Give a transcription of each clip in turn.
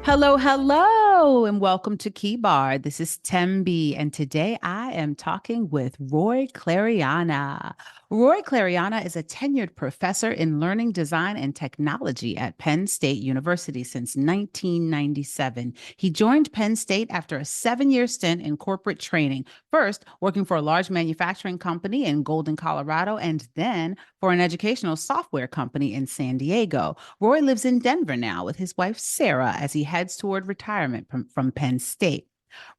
Hello, hello, and welcome to Key Bar. This is Tembi, and today I am talking with Roy Clariana. Roy Clariana is a tenured professor in learning design and technology at Penn State University since 1997. He joined Penn State after a 7-year stint in corporate training, first working for a large manufacturing company in Golden, Colorado, and then for an educational software company in San Diego. Roy lives in Denver now with his wife, Sarah, as he heads toward retirement from Penn State.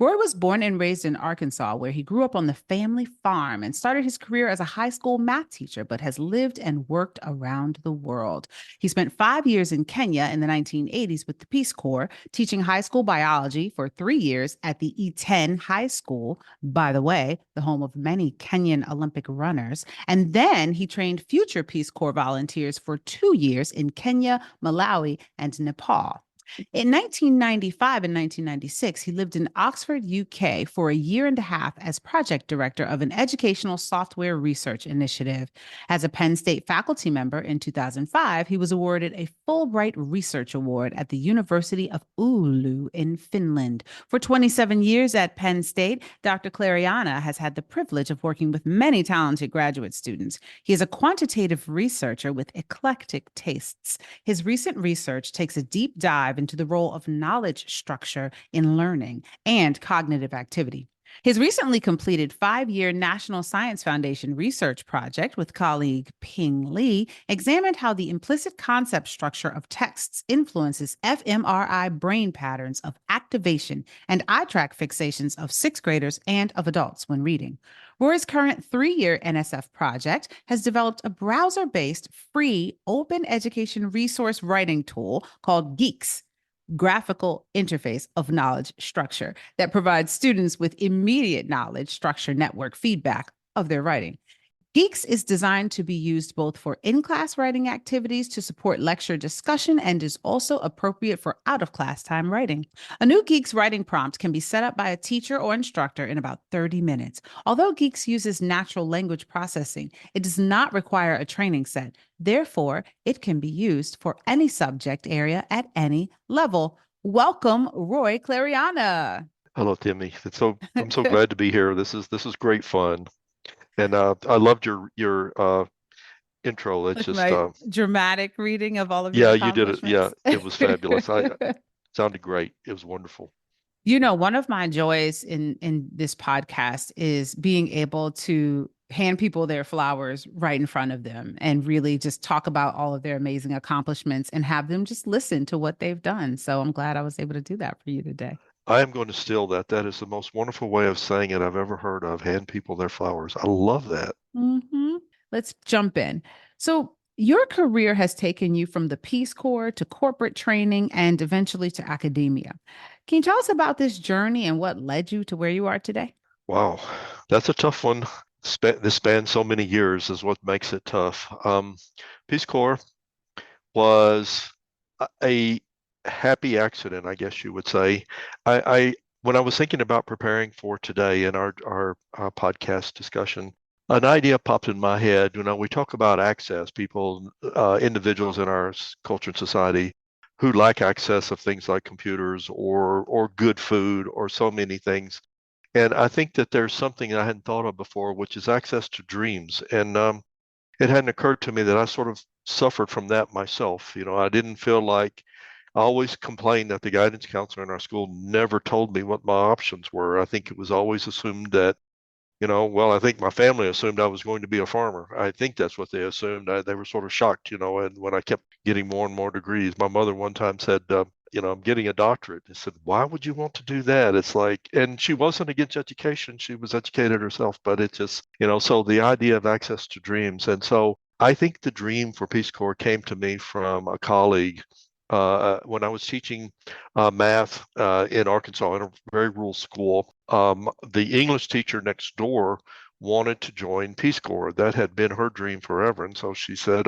Roy was born and raised in Arkansas, where he grew up on the family farm and started his career as a high school math teacher, but has lived and worked around the world. He spent 5 years in Kenya in the 1980s with the Peace Corps, teaching high school biology for 3 years at the E10 High School, by the way, the home of many Kenyan Olympic runners. And then he trained future Peace Corps volunteers for 2 years in Kenya, Malawi, and Nepal. In 1995 and 1996, he lived in Oxford, UK for a year and a half as project director of an educational software research initiative. As a Penn State faculty member in 2005, he was awarded a Fulbright Research Award at the University of Oulu in Finland. For 27 years at Penn State, Dr. Clariana has had the privilege of working with many talented graduate students. He is a quantitative researcher with eclectic tastes. His recent research takes a deep dive into the role of knowledge structure in learning and cognitive activity. His recently completed 5-year National Science Foundation research project with colleague Ping Li examined how the implicit concept structure of texts influences fMRI brain patterns of activation and eye tract fixations of sixth graders and of adults when reading. Roy's current 3-year NSF project has developed a browser-based, free, open education resource writing tool called Geeks, graphical interface of knowledge structure, that provides students with immediate knowledge structure network feedback of their writing. Geeks is designed to be used both for in-class writing activities to support lecture discussion and is also appropriate for out-of-class time writing. A new Geeks writing prompt can be set up by a teacher or instructor in about 30 minutes. Although Geeks uses natural language processing, it does not require a training set. Therefore, it can be used for any subject area at any level. Welcome, Roy Clariana. Hello, Timmy. I'm so glad to be here. This is great fun, and I loved your intro. It's With just my dramatic reading of all of your yeah, you did it. Yeah, accomplishments. it was fabulous. I sounded great. It was wonderful. One of my joys in this podcast is being able to hand people their flowers right in front of them and really just talk about all of their amazing accomplishments and have them just listen to what they've done. So I'm glad I was able to do that for you today. I am going to steal that. That is the most wonderful way of saying it I've ever heard of. Hand people their flowers. I love that. hmm Let's jump in. So, your career has taken you from the Peace Corps to corporate training and eventually to academia. Can you tell us about this journey and what led you to where you are today? Wow, that's a tough one. This spans so many years is what makes it tough. Peace Corps was a happy accident, I guess you would say. I when I was thinking about preparing for today in our podcast discussion, an idea popped in my head. We talk about access, people, individuals in our culture and society who lack access of things like computers or good food or so many things. And I think that there's something I hadn't thought of before, which is access to dreams. And it hadn't occurred to me that I sort of suffered from that myself. I didn't feel like I always complained that the guidance counselor in our school never told me what my options were. I think it was always assumed that, well, I think my family assumed I was going to be a farmer. I think that's what they assumed. They were sort of shocked, and when I kept getting more and more degrees, my mother one time said, I'm getting a doctorate. I said, why would you want to do that? It's like, and she wasn't against education. She was educated herself, but it just, so the idea of access to dreams. And so I think the dream for Peace Corps came to me from a colleague when I was teaching math in Arkansas in a very rural school. The English teacher next door wanted to join Peace Corps. That had been her dream forever. And so she said,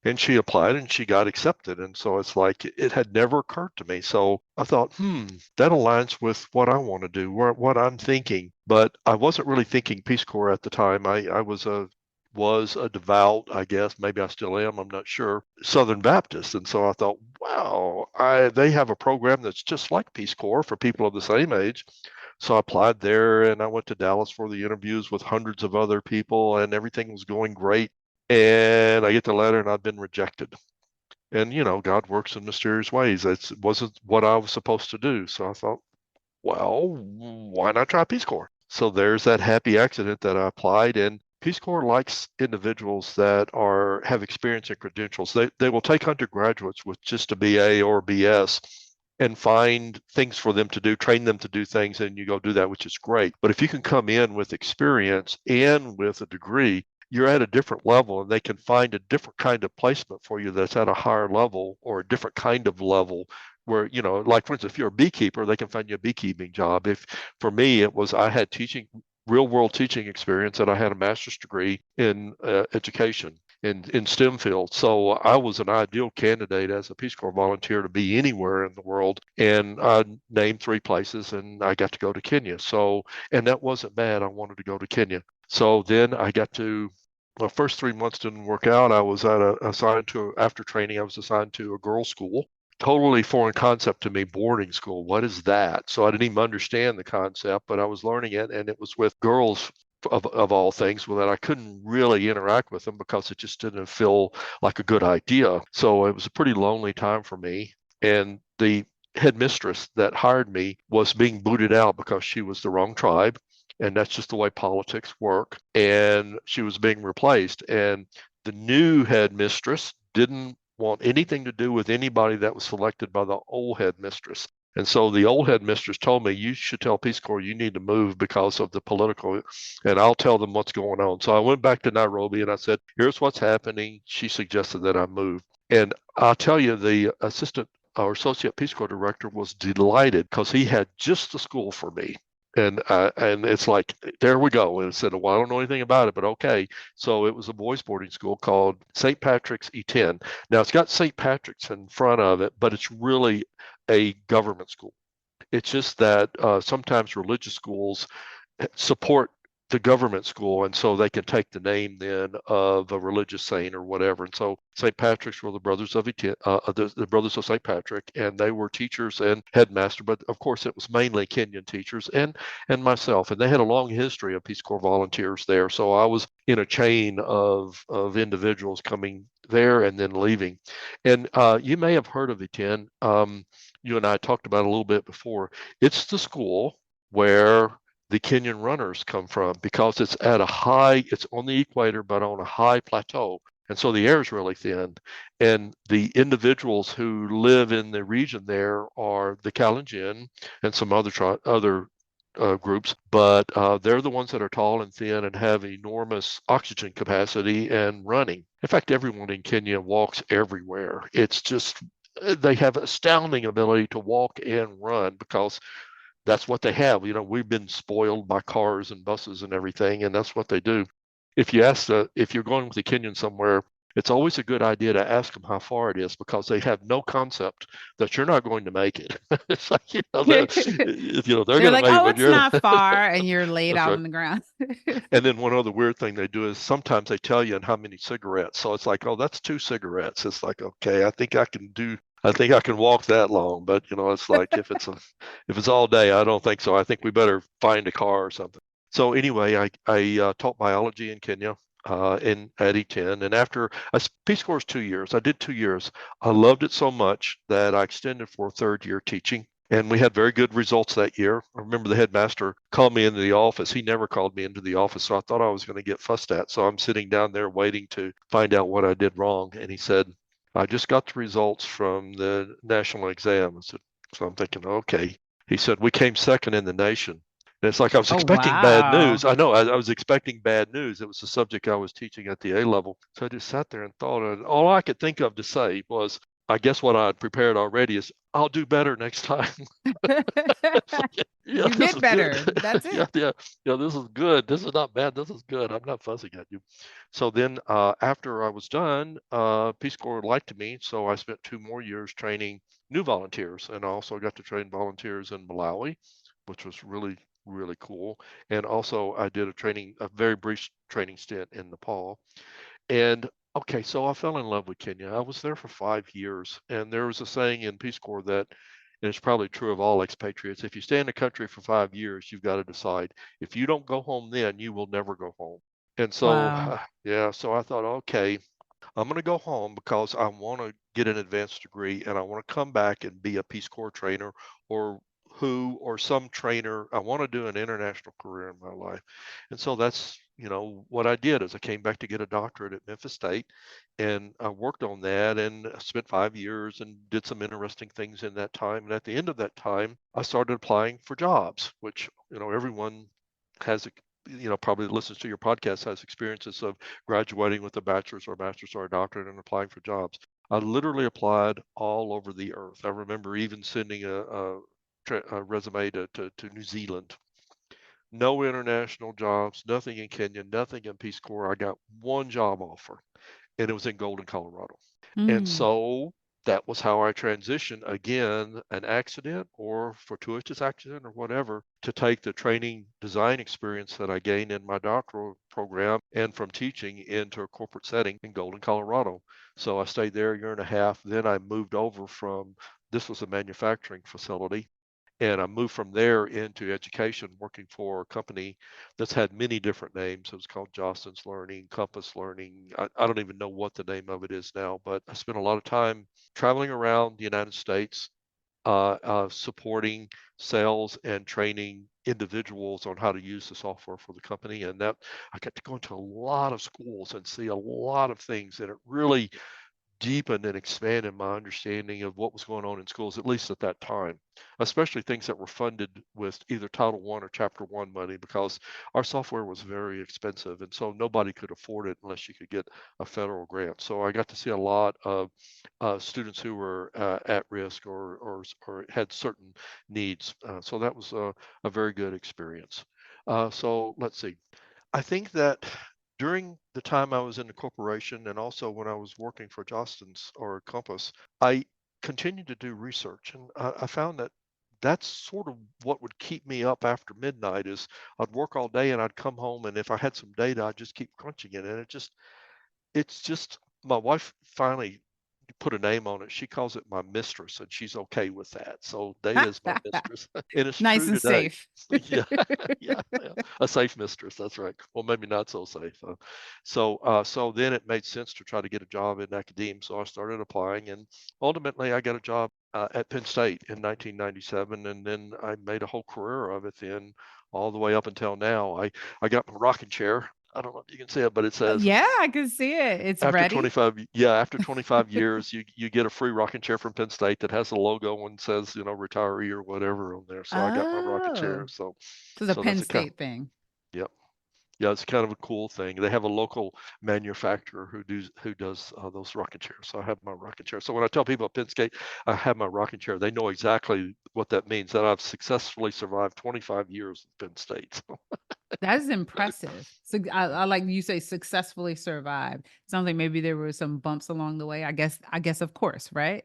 and she applied and she got accepted. And so it's like it had never occurred to me. So I thought, that aligns with what I want to do, what I'm thinking. But I wasn't really thinking Peace Corps at the time. I was a was a devout, I guess, maybe I still am, I'm not sure, Southern Baptist. And so I thought, wow, they have a program that's just like Peace Corps for people of the same age. So I applied there and I went to Dallas for the interviews with hundreds of other people and everything was going great. And I get the letter and I've been rejected. And, God works in mysterious ways. It wasn't what I was supposed to do. So I thought, well, why not try Peace Corps? So there's that happy accident that I applied, and Peace Corps likes individuals that have experience and credentials. They will take undergraduates with just a BA or BS and find things for them to do, train them to do things, and you go do that, which is great. But if you can come in with experience and with a degree, you're at a different level and they can find a different kind of placement for you that's at a higher level or a different kind of level where, like for instance, if you're a beekeeper, they can find you a beekeeping job. If for me, it was I had real world teaching experience and I had a master's degree in education in STEM fields. So I was an ideal candidate as a Peace Corps volunteer to be anywhere in the world. And I named 3 places and I got to go to Kenya. So, and that wasn't bad. I wanted to go to Kenya. So then I got to well, first 3 months didn't work out. I was after training, I was assigned to a girls' school. Totally foreign concept to me, boarding school. What is that? So I didn't even understand the concept, but I was learning it, and it was with girls of all things, well, that I couldn't really interact with them because it just didn't feel like a good idea. So it was a pretty lonely time for me. And the headmistress that hired me was being booted out because she was the wrong tribe. And that's just the way politics work. And she was being replaced. And the new headmistress didn't want anything to do with anybody that was selected by the old headmistress. And so the old headmistress told me, you should tell Peace Corps you need to move because of the political, and I'll tell them what's going on. So I went back to Nairobi and I said, here's what's happening. She suggested that I move. And I'll tell you, the assistant or associate Peace Corps director was delighted because he had just the school for me. And it's like, there we go. And I said, well, I don't know anything about it, but okay. So it was a boys' boarding school called St. Patrick's E10. Now it's got St. Patrick's in front of it, but it's really a government school. It's just that sometimes religious schools support the government school, and so they can take the name then of a religious saint or whatever. And so St. Patrick's were the brothers of the brothers of St. Patrick, and they were teachers and headmaster. But of course, it was mainly Kenyan teachers and myself, and they had a long history of Peace Corps volunteers there. So I was in a chain of individuals coming there and then leaving. And you may have heard of ETN. You and I talked about it a little bit before. It's the school where the Kenyan runners come from because it's on the equator, but on a high plateau. And so the air is really thin. And the individuals who live in the region there are the Kalenjin and some other groups, but they're the ones that are tall and thin and have enormous oxygen capacity and running. In fact, everyone in Kenya walks everywhere. It's just, they have astounding ability to walk and run because that's what they have. We've been spoiled by cars and buses and everything, and that's what they do. If you're going with a Kenyan somewhere, it's always a good idea to ask them how far it is because they have no concept that you're not going to make it. It's like, they're They're going to like, make it, oh, but it's you're not far, and you're laid that's out right. on the ground. And then one other weird thing they do is sometimes they tell you in how many cigarettes. So it's like, oh, that's 2 cigarettes. It's like, okay, I think I can walk that long, but it's like if it's all day, I don't think so. I think we better find a car or something. So anyway, I taught biology in Kenya in at E10, and after Peace Corps is 2 years. I did 2 years. I loved it so much that I extended for a third year teaching. And we had very good results that year. I remember the headmaster called me into the office. He never called me into the office, so I thought I was going to get fussed at. So I'm sitting down there waiting to find out what I did wrong. And he said, I just got the results from the national exam. So I'm thinking, okay. He said, we came second in the nation. And it's like I was Oh, expecting bad news. wow. I know I was expecting bad news. It was the subject I was teaching at the A level. So I just sat there and thought, and all I could think of to say was, I guess what I had prepared already is, I'll do better next time. Yeah, You this did is good. better. That's Yeah, it. yeah, yeah, this is good. This is not bad. This is good. I'm not fussing at you. So then after I was done, Peace Corps liked me. So I spent 2 more years training new volunteers and I also got to train volunteers in Malawi, which was really really cool. And also I did a very brief training stint in Nepal. And okay, so I fell in love with Kenya. I was there for 5 years, and there was a saying in Peace Corps that, and it's probably true of all expatriates, if you stay in the country for 5 years, you've got to decide if you don't go home then, you will never go home. And so, Wow. yeah, so I thought, okay, I'm going to go home because I want to get an advanced degree and I want to come back and be a Peace Corps trainer or or some trainer. I want to do an international career in my life. And so that's, what I did is I came back to get a doctorate at Memphis State and I worked on that and spent 5 years and did some interesting things in that time. And at the end of that time, I started applying for jobs, which, everyone has, probably listens to your podcast has experiences of graduating with a bachelor's or a master's or a doctorate and applying for jobs. I literally applied all over the earth. I remember even sending a resume to New Zealand. No international jobs, nothing in Kenya, nothing in Peace Corps. I got one job offer, and it was in Golden, Colorado. And Mm. so that was how I transitioned again, an accident or fortuitous accident or whatever, to take the training design experience that I gained in my doctoral program and from teaching into a corporate setting in Golden, Colorado. So I stayed there a year and a half. Then I moved over this was a manufacturing facility. And I moved from there into education, working for a company that's had many different names. It was called Jostens Learning, Compass Learning. I don't even know what the name of it is now, but I spent a lot of time traveling around the United States, supporting sales and training individuals on how to use the software for the company. And that I got to go into a lot of schools and see a lot of things, and it really deepened and expanded my understanding of what was going on in schools, at least at that time, especially things that were funded with either Title I or Chapter One money, because our software was very expensive, and so nobody could afford it unless you could get a federal grant. So I got to see a lot of students who were at risk or had certain needs. So that was a very good experience. So let's see. I think that during the time I was in the corporation and also when I was working for Jostens or Compass, I continued to do research. And I found that that's sort of what would keep me up after midnight is I'd work all day and I'd come home, and if I had some data, I'd just keep crunching it. And it's just my wife finally put a name on it. She calls it my mistress, and she's okay with that. So data is my mistress, and it's Nice true and today. safe. Yeah, yeah, a safe mistress. That's right. Well, maybe not so safe. So then it made sense to try to get a job in academia. So I started applying, and ultimately I got a job at Penn State in 1997, and then I made a whole career of it. Then all the way up until now, I got my rocking chair. I don't know if you can see it, but it says Yeah, I can see it. It's after ready. 25, yeah, after 25 years, you get a free rocking chair from Penn State that has a logo and says, retiree or whatever on there. So I got my rocking chair. Oh, so it's a So Penn that's a kind. State thing. Yep. Yeah, it's kind of a cool thing. They have a local manufacturer who does those rocking chairs. So I have my rocking chair. So when I tell people at Penn State I have my rocking chair, they know exactly what that means. That I've successfully survived 25 years at Penn State. That is impressive. So I like you say successfully survived. Sounds like maybe there were some bumps along the way. I guess of course, right?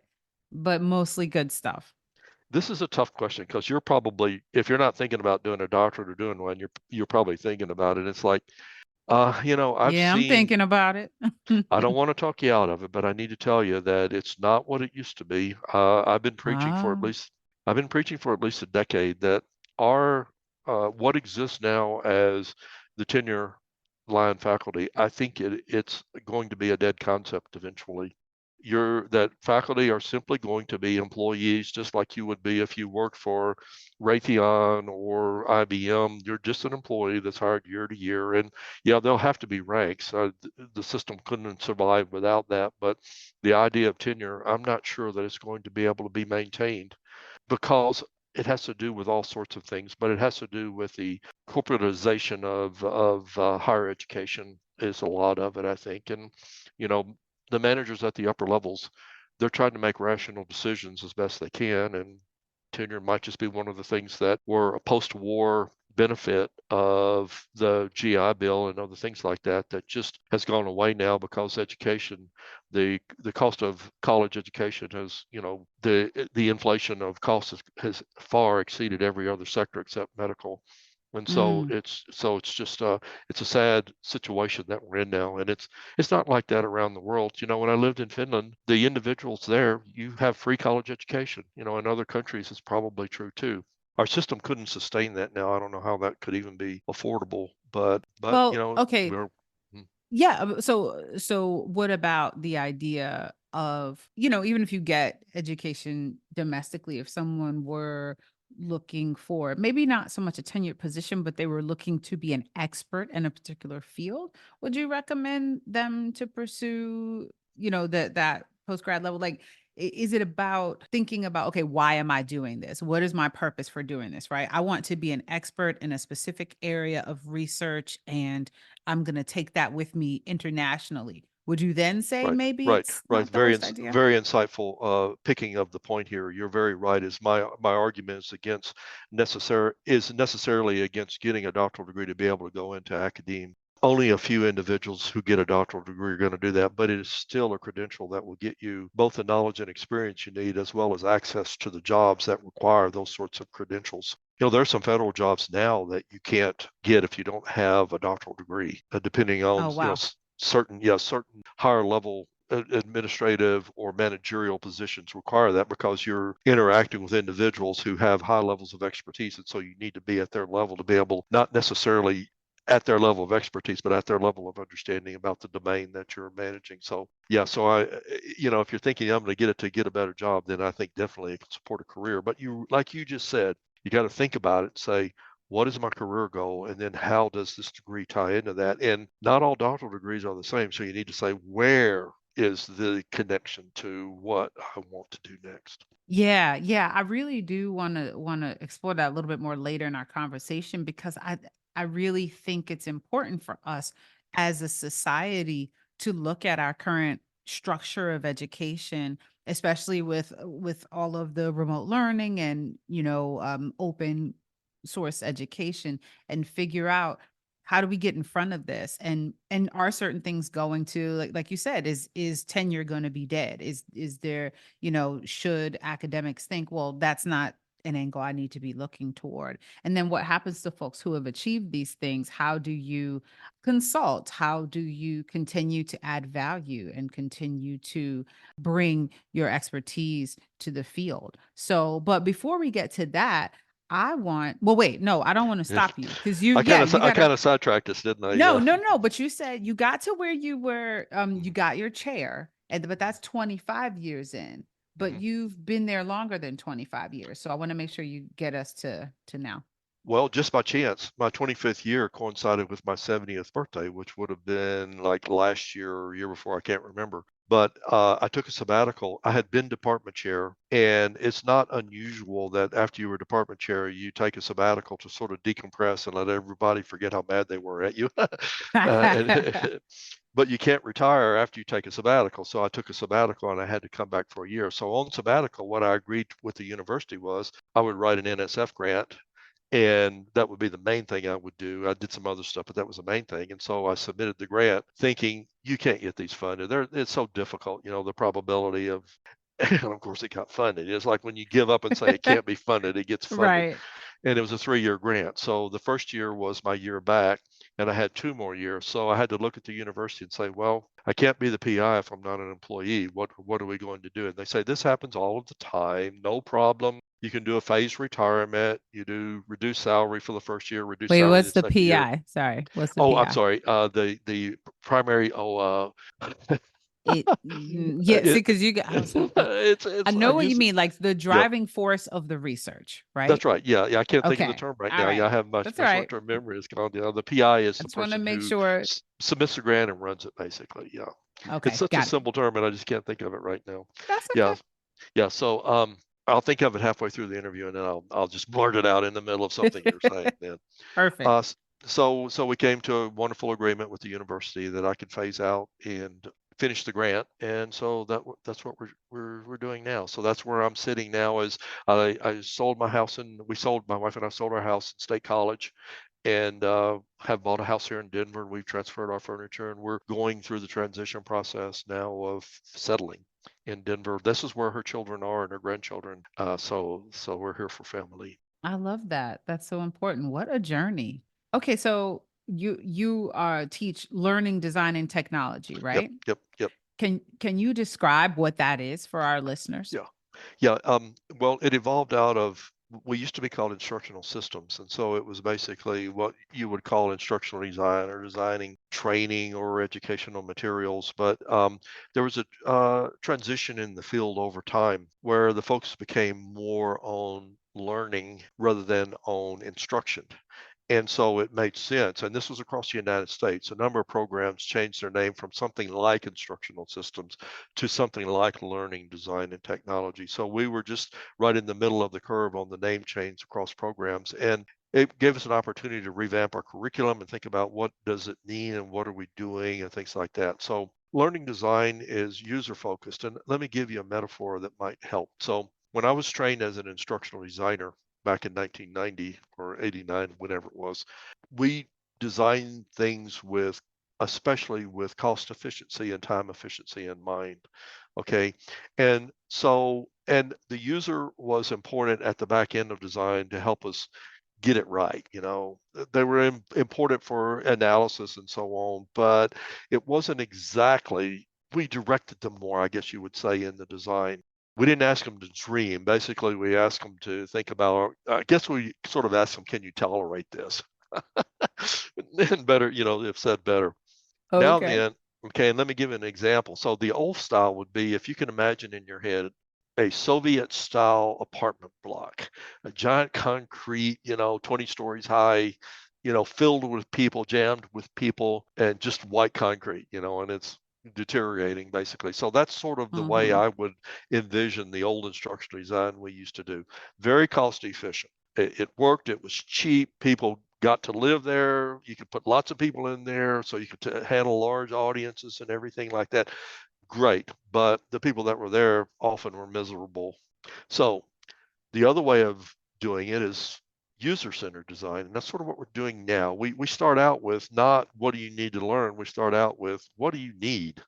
But mostly good stuff. This is a tough question because you're probably, if you're not thinking about doing a doctorate or doing one, you're probably thinking about it. It's like, I've Yeah, I'm seen. thinking about it. I don't want to talk you out of it, but I need to tell you that it's not what it used to be. Ah, I've been preaching for at least a decade that our what exists now as the tenure line faculty, I think it's going to be a dead concept eventually. That faculty are simply going to be employees just like you would be if you worked for Raytheon or IBM. You're just an employee that's hired year to year, and yeah, there'll have to be ranks. The system couldn't survive without that, but the idea of tenure, I'm not sure that it's going to be able to be maintained because it has to do with all sorts of things, but it has to do with the corporatization of higher education is a lot of it, I think. And you know, the managers at the upper levels, they're trying to make rational decisions as best they can, and tenure might just be one of the things that were a post-war benefit of the GI Bill and other things like that just has gone away now because education, the cost of college education has, the inflation of costs has far exceeded every other sector except medical. And so Mm. it's just it's a sad situation that we're in now, and it's not like that around the world. When I lived in Finland, the individuals there, you have free college education. In other countries, it's probably true too. Our system couldn't sustain that now. I don't know how that could even be affordable, but Well, okay. we're mm, Yeah, so what about the idea of, even if you get education domestically, if someone were looking for maybe not so much a tenured position, but they were looking to be an expert in a particular field, would you recommend them to pursue, that post grad level? Like, is it about thinking about, okay, why am I doing this? What is my purpose for doing this? Right? I want to be an expert in a specific area of research, and I'm going to take that with me internationally. Would you then say right, maybe right, it's right. not the worst idea? Very insightful picking of the point here. You're very right. Is my argument is necessarily against getting a doctoral degree to be able to go into academia. Only a few individuals who get a doctoral degree are going to do that, but it is still a credential that will get you both the knowledge and experience you need, as well as access to the jobs that require those sorts of credentials. There are some federal jobs now that you can't get if you don't have a doctoral degree, depending Oh, on, wow. certain higher level administrative or managerial positions require that because you're interacting with individuals who have high levels of expertise. And so you need to be at their level to be able, not necessarily at their level of expertise, but at their level of understanding about the domain that you're managing. So yeah, so if you're thinking I'm going to get it to get a better job, then I think definitely it can support a career. But like you just said, you got to think about it and say, what is my career goal? And then how does this degree tie into that? And not all doctoral degrees are the same. So you need to say, where is the connection to what I want to do next? Yeah, yeah, I really do wanna explore that a little bit more later in our conversation, because I really think it's important for us as a society to look at our current structure of education, especially with all of the remote learning and, open source education, and figure out how do we get in front of this, and are certain things going to, like you said, is tenure going to be dead? Is there, should academics think, well, that's not an angle I need to be looking toward? And then what happens to folks who have achieved these things? How do you consult? How do you continue to add value and continue to bring your expertise to the field? So, but before we get to that, well, wait, no, I don't want to Yeah. stop you, because yeah, you I gotta, kind of sidetracked us, didn't I? no, Yeah. no, no, but you said you got to where you were, you Mhm. got your chair, but that's 25 years in, but Mhm. you've been there longer than 25 years. So I want to make sure you get us to now. Well, just by chance, my 25th year coincided with my 70th birthday, which would have been like last year or year before, I can't remember. But I took a sabbatical. I had been department chair, and it's not unusual that after you were department chair, you take a sabbatical to sort of decompress and let everybody forget how mad they were at you. But you can't retire after you take a sabbatical. So I took a sabbatical and I had to come back for a year. So on sabbatical, what I agreed with the university was I would write an NSF grant, and that would be the main thing I would do. I did some other stuff, but that was the main thing. And so I submitted the grant thinking you can't get these funded. It's so difficult, the probability of, and of course it got funded. It's like when you give up and say it can't be funded, it gets funded. Right. And it was a 3-year grant. So the first year was my year back, and I had 2 more years. So I had to look at the university and say, well, I can't be the PI if I'm not an employee. What are we going to do? And they say this happens all of the time, no problem. You can do a phased retirement. You do reduce salary for the first year, reduce Wait, salary what's the the second year. PI? Sorry, what's the Oh, I'm PI? sorry. The primary. Yeah, see, It, because you got, I was like, what? I it's know I'm what you using. mean, like the Yeah, driving force of the research, right? that's right. Yeah, yeah. I can't think of the Okay. term right All now. Yeah, I right. have That's my all right. short-term memory is gone. The PI is I the just want to person make who sure. submits the grant and runs it, basically. Yeah, it's Okay, such a got it. simple term, and I just can't think of it right now. That's Yeah, okay. yeah. So I'll think of it halfway through the interview, and then I'll just blurt it out in the middle of something you're saying. Then, Perfect. uh, so we came to a wonderful agreement with the university that I could phase out and finish the grant, and so that's what we're doing now. So that's where I'm sitting now. Is I sold my house, and my wife and I sold our house in State College, and have bought a house here in Denver, and we've transferred our furniture, and we're going through the transition process now of settling in Denver. This is where her children are and her grandchildren. So we're here for family. I love that. That's so important. What a journey. Okay, so you teach learning design and technology, Yep, right? yep, yep. Can you describe what that is for our listeners? Yeah. Yeah, well, it evolved out of we used to be called instructional systems, and so it was basically what you would call instructional design or designing training or educational materials. But there was a transition in the field over time where the focus became more on learning rather than on instruction. And so it made sense. And this was across the United States. A number of programs changed their name from something like instructional systems to something like learning design and technology. So we were just right in the middle of the curve on the name change across programs. And it gave us an opportunity to revamp our curriculum and think about what does it mean and what are we doing and things like that. So learning design is user focused. And let me give you a metaphor that might help. So when I was trained as an instructional designer, back in 1990 or 89, whenever it was, we designed things with, especially with cost efficiency and time efficiency in mind. Okay. And so, and the user was important at the back end of design to help us get it right. They were important for analysis and so on, but it wasn't exactly, we directed them more, I guess you would say, in the design. We didn't ask them to dream. Basically, we asked them to think about, I guess we sort of asked them, can you tolerate this? And better, if said better. Now Okay. then, okay, and let me give you an example. So the old style would be, if you can imagine in your head, a Soviet style apartment block, a giant concrete, 20 stories high, filled with people, jammed with people, and just white concrete, and it's deteriorating basically. So that's sort of the way Mhm. I would envision the old instructional design we used to do. Very cost efficient. It worked. It was cheap. People got to live there. You could put lots of people in there, so you could handle large audiences and everything like that. Great, but the people that were there often were miserable. So the other way of doing it is user-centered design, and that's sort of what we're doing now. We start out with not what do you need to learn. We start out with what do you need.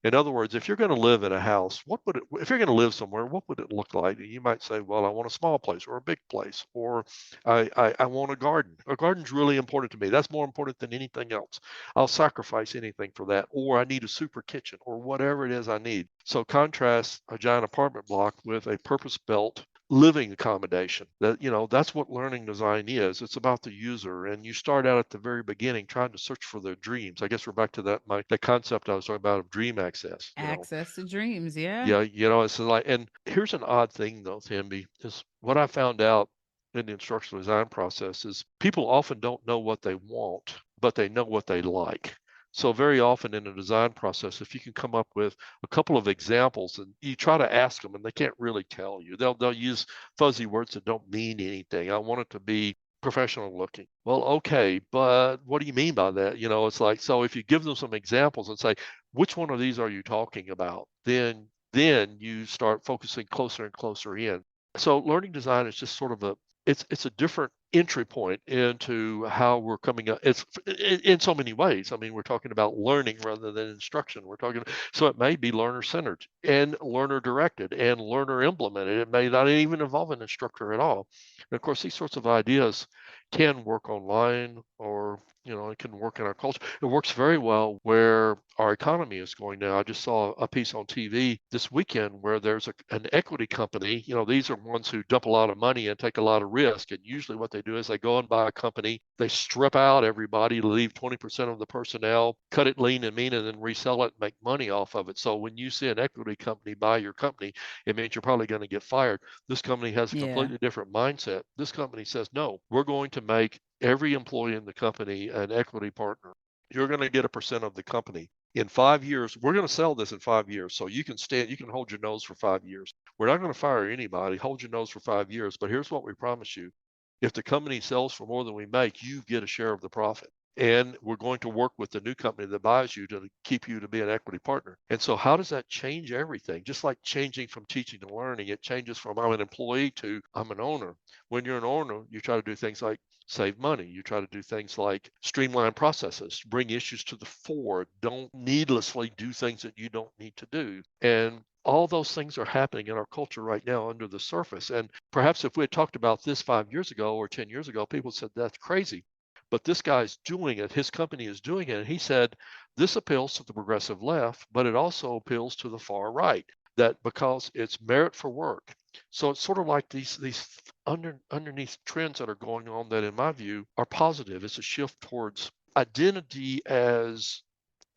In other words, if you're going to live in a house, if you're going to live somewhere, what would it look like? You might say, well, I want a small place or a big place, or I want a garden. A garden's really important to me. That's more important than anything else. I'll sacrifice anything for that. Or I need a super kitchen or whatever it is I need. So contrast a giant apartment block with a purpose-built living accommodation. That's what learning design is. It's about the user, and you start out at the very beginning trying to search for their dreams. I guess we're back to that concept I was talking about of dream access. Access to dreams, yeah. Yeah, it's like, and here's an odd thing though, Thambi, is what I found out in the instructional design process is people often don't know what they want, but they know what they like. So very often in a design process, if you can come up with a couple of examples and you try to ask them and they can't really tell you, they'll use fuzzy words that don't mean anything. I want it to be professional looking. Well, okay, but what do you mean by that? It's like, so if you give them some examples and say, which one of these are you talking about? Then you start focusing closer and closer in. So learning design is just sort of it's a different entry point into how we're coming up. It's in so many ways. I mean, we're talking about learning rather than instruction. So it may be learner centered and learner directed and learner implemented. It may not even involve an instructor at all. And of course, these sorts of ideas can work online, or it can work in our culture. It works very well where our economy is going now. I just saw a piece on TV this weekend where there's an equity company. These are ones who dump a lot of money and take a lot of risk. And usually what they do is they go and buy a company, they strip out everybody, leave 20% of the personnel, cut it lean and mean, and then resell it and make money off of it. So when you see an equity company buy your company, it means you're probably going to get fired. This company has a Yeah. completely different mindset. This company says, no, we're going to make every employee in the company an equity partner. You're going to get a percent of the company. In 5 years, we're going to sell this in 5 years. So you can hold your nose for 5 years. We're not going to fire anybody. Hold your nose for 5 years. But here's what we promise you. If the company sells for more than we make, you get a share of the profit. And we're going to work with the new company that buys you to keep you to be an equity partner. And so how does that change everything? Just like changing from teaching to learning, it changes from I'm an employee to I'm an owner. When you're an owner, you try to do things like save money. You try to do things like streamline processes, bring issues to the fore, don't needlessly do things that you don't need to do. And all those things are happening in our culture right now under the surface. And perhaps if we had talked about this 5 years ago or 10 years ago, people said that's crazy. But this guy's doing it. His company is doing it. And he said, this appeals to the progressive left, but it also appeals to the far right. That because it's merit for work. So it's sort of like these underneath trends that are going on that, in my view, are positive. It's a shift towards identity as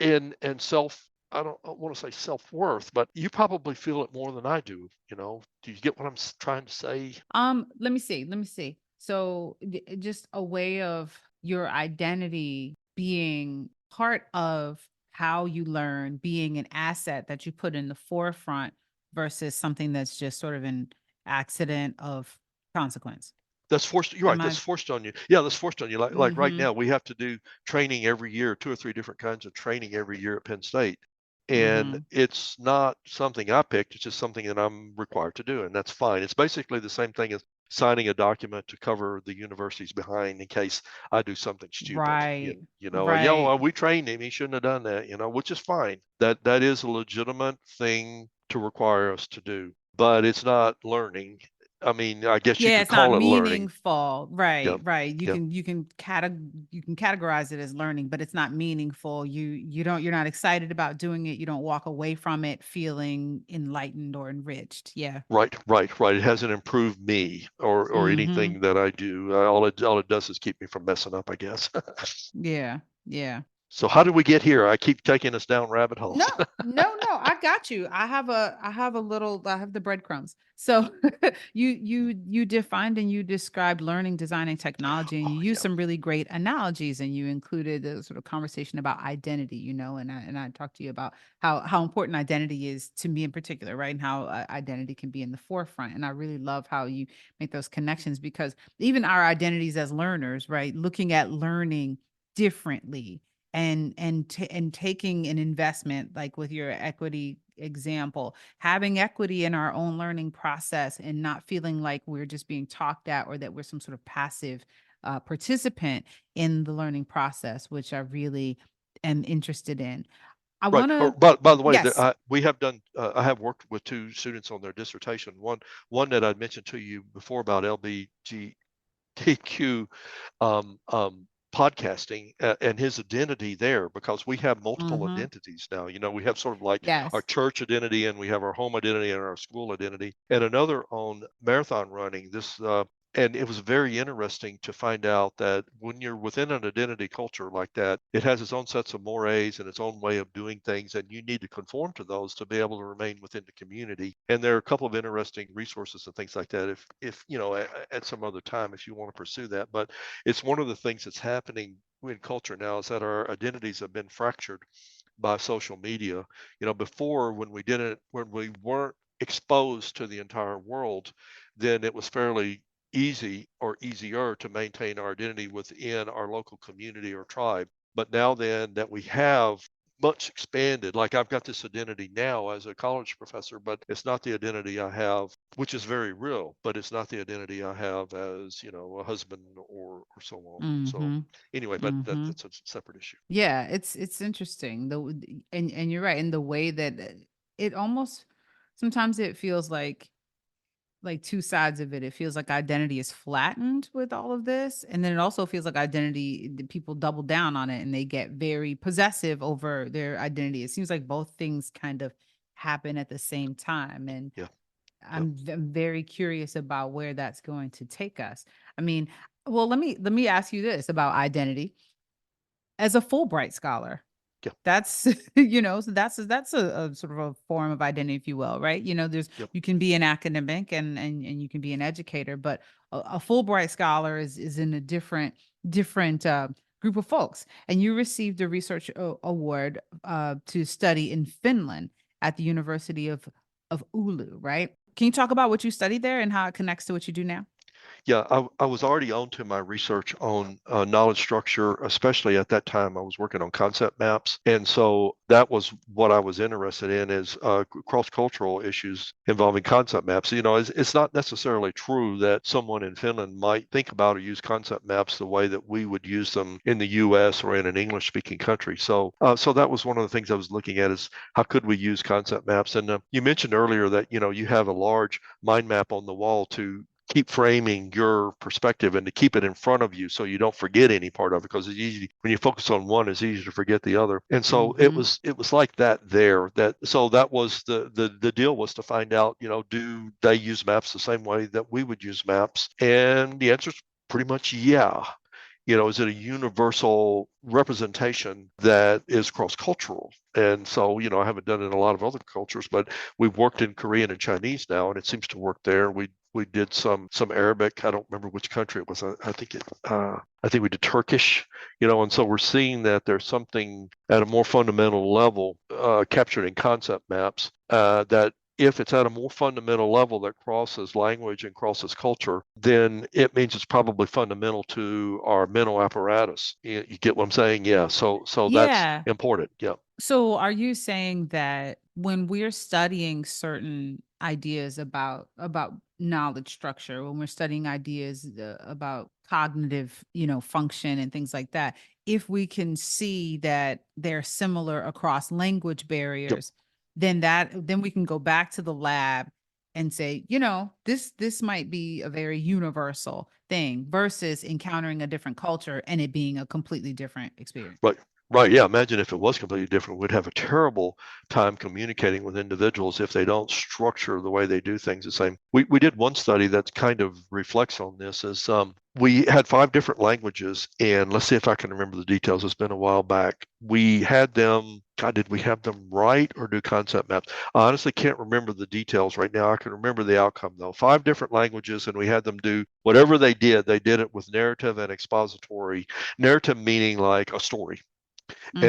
and self. I don't want to say self-worth, but you probably feel it more than I do. Do you get what I'm trying to say? Let me see. Let me see. So just a way of your identity being part of how you learn, being an asset that you put in the forefront versus something that's just sort of an accident of consequence. That's forced. You're right. Am That's I? forced on you. Yeah, that's forced on you. Like right Mm-hmm. now, we have to do training every year, two or three different kinds of training every year at Penn State. And Mm-hmm. it's not something I picked. It's just something that I'm required to do, and that's fine. It's basically the same thing as signing a document to cover the university's behind in case I do something stupid. Right. Yeah, Right. well, we trained him. He shouldn't have done that. Which is fine. That is a legitimate thing to require us to do, but it's not learning. I mean, I guess you Yeah, could it's not call it learning. meaningful. Right, Yep. right. Yep. You can categorize it as learning, but it's not meaningful. You're not excited about doing it. You don't walk away from it feeling enlightened or enriched. Yeah. Right, right, right. It hasn't improved me or Mm-hmm. anything that I do. All it does is keep me from messing up, I guess. Yeah. Yeah. So how did we get here? I keep taking us down rabbit No, holes. no, I got you. I have the breadcrumbs. So you defined and you described learning, design, and technology, and Oh you used yeah. some really great analogies, and you included a sort of conversation about identity, and I talked to you about how important identity is to me in particular, right? And how identity can be in the forefront. And I really love how you make those connections because even our identities as learners, right? Looking at learning differently and taking an investment like with your equity example, having equity in our own learning process and not feeling like we're just being talked at or that we're some sort of passive participant in the learning process, which I really am interested in. I Right. want to. But by the way, Yes. we have done. I have worked with two students on their dissertation. One that I mentioned to you before about LGBTQ podcasting and his identity there, because we have multiple Mm-hmm. identities now. We have sort of like our Yes. church identity, and we have our home identity and our school identity, and another on marathon running. And it was very interesting to find out that when you're within an identity culture like that, it has its own sets of mores and its own way of doing things, and you need to conform to those to be able to remain within the community. And there are a couple of interesting resources and things like that. If at some other time, if you want to pursue that, but it's one of the things that's happening in culture now is that our identities have been fractured by social media. Before, when we weren't exposed to the entire world, then it was fairly easy or easier to maintain our identity within our local community or tribe. But now then that we have much expanded, like I've got this identity now as a college professor, but it's not the identity I have, which is very real, but it's not the identity I have as, a husband or so on. So Mm-hmm. anyway, but Mm-hmm. that's a separate issue. Yeah, it's interesting. And you're right in the way that it almost sometimes it feels like two sides of it. It feels like identity is flattened with all of this. And then it also feels like identity, the people double down on it and they get very possessive over their identity. It seems like both things kind of happen at the same time. And Yeah. Yep. I'm very curious about where that's going to take us. I mean, well, let me ask you this about identity. As a Fulbright scholar, Yeah. that's so that's a sort of a form of identity, if you will, right? There's Yep. you can be an academic and you can be an educator, but a Fulbright scholar is in a different group of folks. And you received a research award to study in Finland at the University of Oulu, right? Can you talk about what you studied there and how it connects to what you do now? Yeah, I was already on to my research on knowledge structure, especially at that time I was working on concept maps. And so that was what I was interested in is cross-cultural issues involving concept maps. It's not necessarily true that someone in Finland might think about or use concept maps the way that we would use them in the US or in an English-speaking country. So that was one of the things I was looking at is how could we use concept maps? And you mentioned earlier that, you have a large mind map on the wall to keep framing your perspective and to keep it in front of you so you don't forget any part of it because it's easy when you focus on one it's easy to forget the other. And so Mm-hmm. it was like that there that so that was the deal was to find out, do they use maps the same way that we would use maps? And the answer is pretty much yeah. Is it a universal representation that is cross-cultural? And so, I haven't done it in a lot of other cultures, but we've worked in Korean and Chinese now, and it seems to work there. We did some Arabic. I don't remember which country it was. I think we did Turkish. And so we're seeing that there's something at a more fundamental level captured in concept maps that if it's at a more fundamental level that crosses language and crosses culture, then it means it's probably fundamental to our mental apparatus. You get what I'm saying? Yeah. So that's Yeah. important. Yeah. So are you saying that when we're studying certain ideas about knowledge structure, when we're studying ideas about cognitive, function and things like that, if we can see that they're similar across language Yep. barriers, then we can go back to the lab and say, this might be a very universal thing versus encountering a different culture and it being a completely different experience. Right. Right. Yeah. Imagine if it was completely different. We'd have a terrible time communicating with individuals if they don't structure the way they do things the same. We did one study that kind of reflects on this is we had 5 different languages, and let's see if I can remember the details. It's been a while back. We had them, God, did we have them write or do concept maps? I honestly can't remember the details right now. I can remember the outcome though. 5 different languages, and we had them do whatever they did. They did it with narrative and expository. Narrative meaning like a story, Mm-hmm.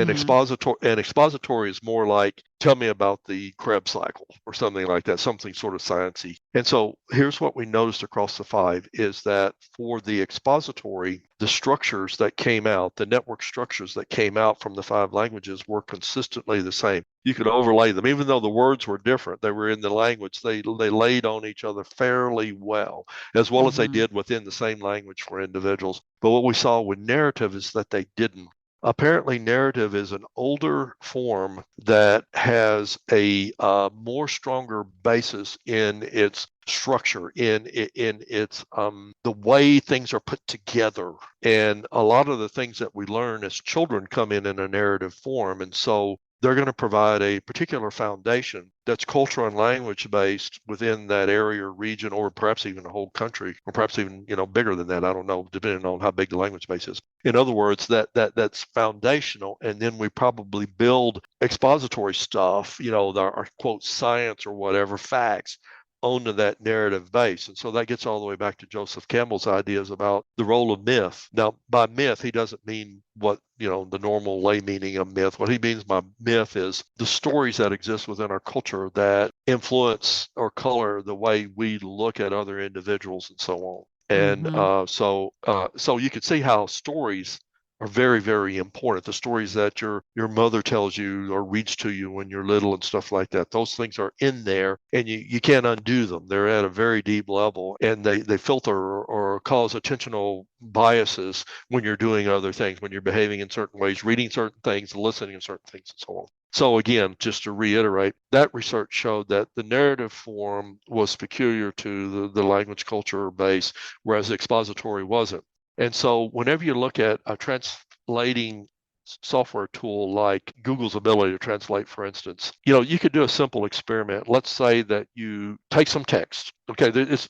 and expository is more like tell me about the Krebs cycle or something like that, something sort of sciencey. And so here's what we noticed across the 5 is that for the expository, the structures that came out, the network structures that came out from the 5 languages were consistently the same. You could overlay them, even though the words were different. They were in the language. They laid on each other fairly well as they Mm-hmm. did within the same language for individuals. But what we saw with narrative is that they didn't. Apparently, narrative is an older form that has a more stronger basis in its structure, in its the way things are put together, and a lot of the things that we learn as children come in a narrative form, and so they're going to provide a particular foundation that's cultural and language based within that area or region, or perhaps even a whole country, or perhaps even bigger than that. I don't know, depending on how big the language base is. In other words, that's foundational, and then we probably build expository stuff, our quote science or whatever facts onto that narrative base. And so that gets all the way back to Joseph Campbell's ideas about the role of myth. Now, by myth, he doesn't mean what, the normal lay meaning of myth. What he means by myth is the stories that exist within our culture that influence or color the way we look at other individuals and so on. And Mm-hmm. so you could see how stories are very, very important. The stories that your mother tells you or reads to you when you're little and stuff like that. Those things are in there, and you can't undo them. They're at a very deep level, and they filter or cause attentional biases when you're doing other things, when you're behaving in certain ways, reading certain things, listening to certain things, and so on. So again, just to reiterate, that research showed that the narrative form was peculiar to the language culture base, whereas expository wasn't. And so whenever you look at a translating software tool like Google's ability to translate, for instance, you could do a simple experiment. Let's say that you take some text. Okay, there's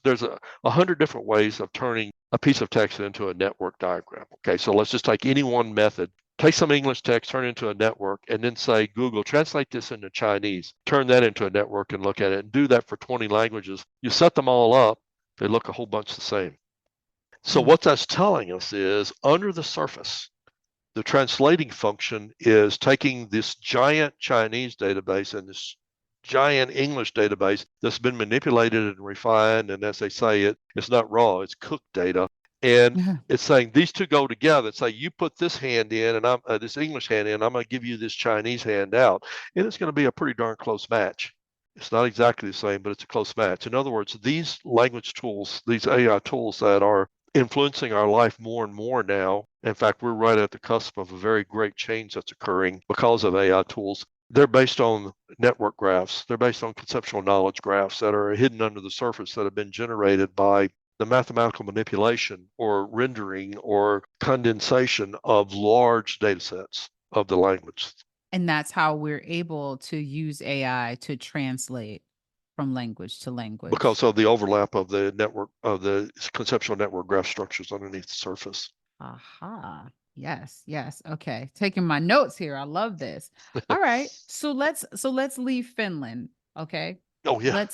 100 different ways of turning a piece of text into a network diagram. Okay, so let's just take any one method. Take some English text, turn it into a network, and then say, Google, translate this into Chinese. Turn that into a network and look at it, and do that for 20 languages. You set them all up, they look a whole bunch the same. So Mm-hmm. what that's telling us is under the surface, the translating function is taking this giant Chinese database and this giant English database that's been manipulated and refined. And as they say, it's not raw, it's cooked data. And it's saying these two go together. It's like you put this hand in and I'm this English hand in, I'm going to give you this Chinese hand out. And it's going to be a pretty darn close match. It's not exactly the same, but it's a close match. In other words, these language tools, these AI tools that are influencing our life more and more now. In fact, we're right at the cusp of a very great change that's occurring because of AI tools. They're based on network graphs. They're based on conceptual knowledge graphs that are hidden under the surface that have been generated by the mathematical manipulation or rendering or condensation of large data sets of the language. And that's how we're able to use AI to translate from language to language. Because of the overlap of the network of the conceptual network graph structures underneath the surface. Aha. Yes, yes. Okay. Taking my notes here. I love this. All right. So let's leave Finland. Okay. Oh yeah.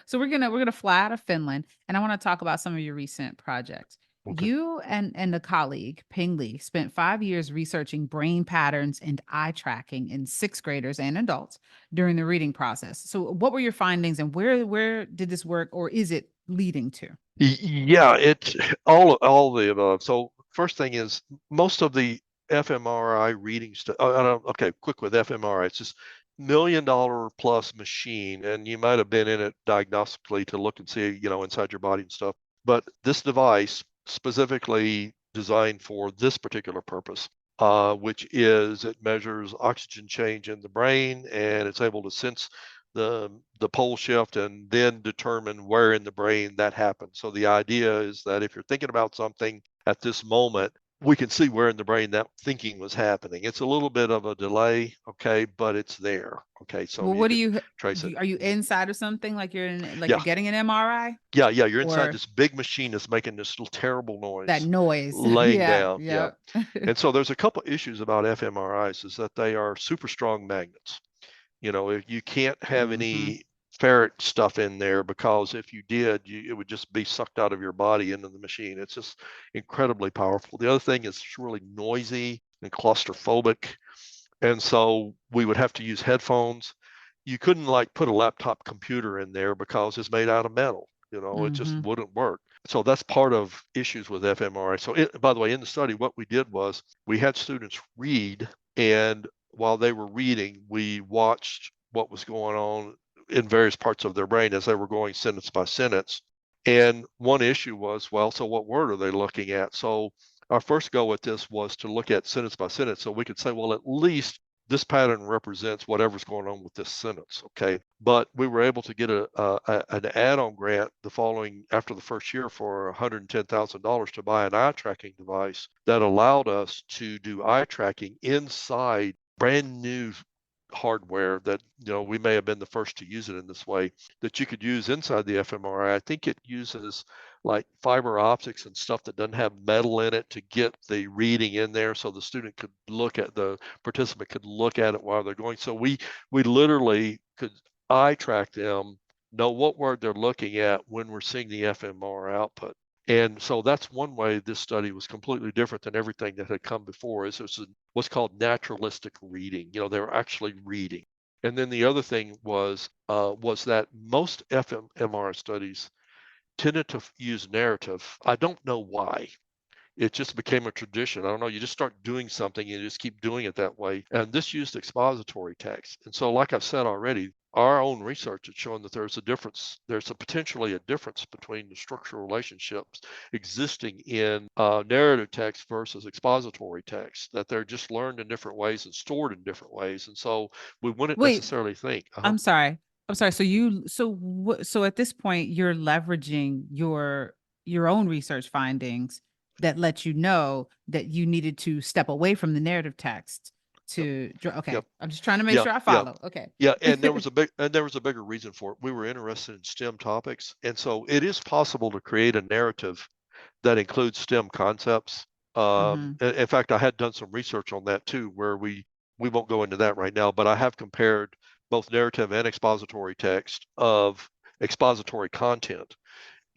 So we're gonna fly out of Finland, and I want to talk about some of your recent projects. Okay. You and a colleague, Ping Li, spent 5 years researching brain patterns and eye tracking in sixth graders and adults during the reading process. So what were your findings, and where did this work, or is it leading to? Yeah, it's all the above. So first thing is most of the fMRI reading stuff. Okay, quick with fMRI. It's just $1 million plus machine, and you might have been in it diagnostically to look and see, inside your body and stuff. But this device specifically designed for this particular purpose, which is it measures oxygen change in the brain, and it's able to sense the pole shift and then determine where in the brain that happens. So the idea is that if you're thinking about something at this moment, we can see where in the brain that thinking was happening. It's a little bit of a delay, okay, but it's there. Okay, so Well, you what do can you trace it. are you inside of something like Yeah, you're getting an MRI yeah. You're inside or this big machine that's making this little terrible that noise, noise? laying Yeah, down. Yeah. yeah. And so there's a couple issues about fMRIs is that they are super strong magnets. If you can't have Hmm. any ferret stuff in there, because if you did, it would just be sucked out of your body into the machine. It's just incredibly powerful. The other thing is it's really noisy and claustrophobic. And so we would have to use headphones. You couldn't like put a laptop computer in there because it's made out of metal. It just Hmm. wouldn't work. So that's part of issues with fMRI. So by the way, in the study, what we did was we had students read, and while they were reading, we watched what was going on in various parts of their brain as they were going sentence by sentence. And one issue was, well, so what word are they looking at? So our first go at this was to look at sentence by sentence so we could say, well, at least this pattern represents whatever's going on with this sentence. Okay. But we were able to get an add-on grant the following after the first year for $110,000 to buy an eye tracking device that allowed us to do eye tracking inside brand new hardware that we may have been the first to use it in this way, that you could use inside the fMRI. I think it uses like fiber optics and stuff that doesn't have metal in it to get the reading in there, so the participant could look at it while they're going. So we literally could eye track them, know what word they're looking at when we're seeing the fMRI output. And so that's one way this study was completely different than everything that had come before. Is it's what's called naturalistic reading. They were actually reading. And then the other thing was that most fMRI studies tended to use narrative. I don't know why. It just became a tradition. I don't know. You just start doing something and you just keep doing it that way. And this used expository text. And so, like I've said already, our own research has shown that there's a difference. There's potentially a difference between the structural relationships existing in narrative text versus expository text, that they're just learned in different ways and stored in different ways. And so we wouldn't Wait, necessarily think, I'm sorry. I'm sorry. So at this point, you're leveraging your own research findings that let you know that you needed to step away from the narrative text yep, okay. yep, I'm just trying to make yeah, sure I yeah. follow. Okay. Yeah, and there was a bigger reason for it. We were interested in STEM topics, and so it is possible to create a narrative that includes STEM concepts. Hmm. In fact, I had done some research on that too, where we won't go into that right now, but I have compared both narrative and expository text of expository content.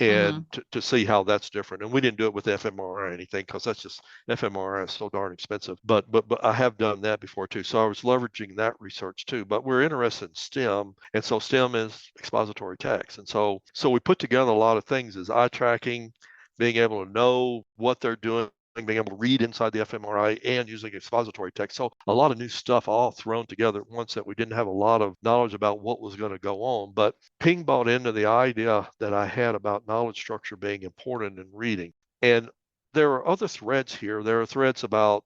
and Mm-hmm. to see how that's different. And we didn't do it with fMRI or anything because that's just fMRI is so darn expensive. But I have done that before too. So I was leveraging that research too. But we're interested in STEM, and so STEM is expository text. And so we put together a lot of things as eye tracking, being able to know what they're doing, being able to read inside the fMRI and using expository text. So a lot of new stuff all thrown together at once that we didn't have a lot of knowledge about what was going to go on. But Ping bought into the idea that I had about knowledge structure being important in reading. And there are other threads here. There are threads about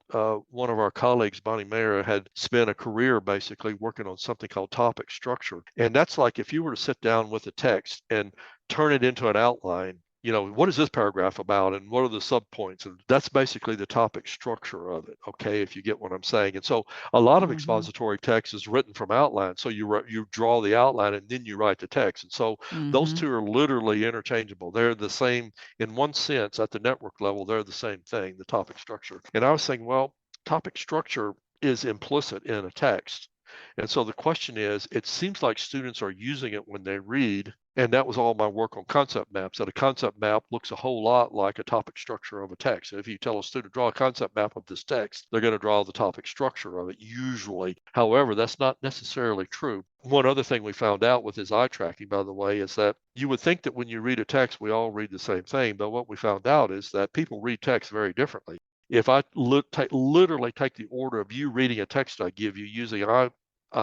one of our colleagues, Bonnie Mayer, had spent a career basically working on something called topic structure. And that's like if you were to sit down with a text and turn it into an outline, what is this paragraph about and what are the subpoints? And that's basically the topic structure of it, okay, if you get what I'm saying. And so a lot of Mm-hmm. expository text is written from outline. So you draw the outline and then you write the text. And so those Mm-hmm. two are literally interchangeable. They're the same in one sense at the network level. They're the same thing, the topic structure. And I was saying, well, topic structure is implicit in a text. And so the question is, it seems like students are using it when they read. And that was all my work on concept maps. That a concept map looks a whole lot like a topic structure of a text. If you tell a student to draw a concept map of this text, they're going to draw the topic structure of it usually. However, that's not necessarily true. One other thing we found out with his eye tracking, by the way, is that you would think that when you read a text, we all read the same thing. But what we found out is that people read text very differently. If I literally take the order of you reading a text I give you using eye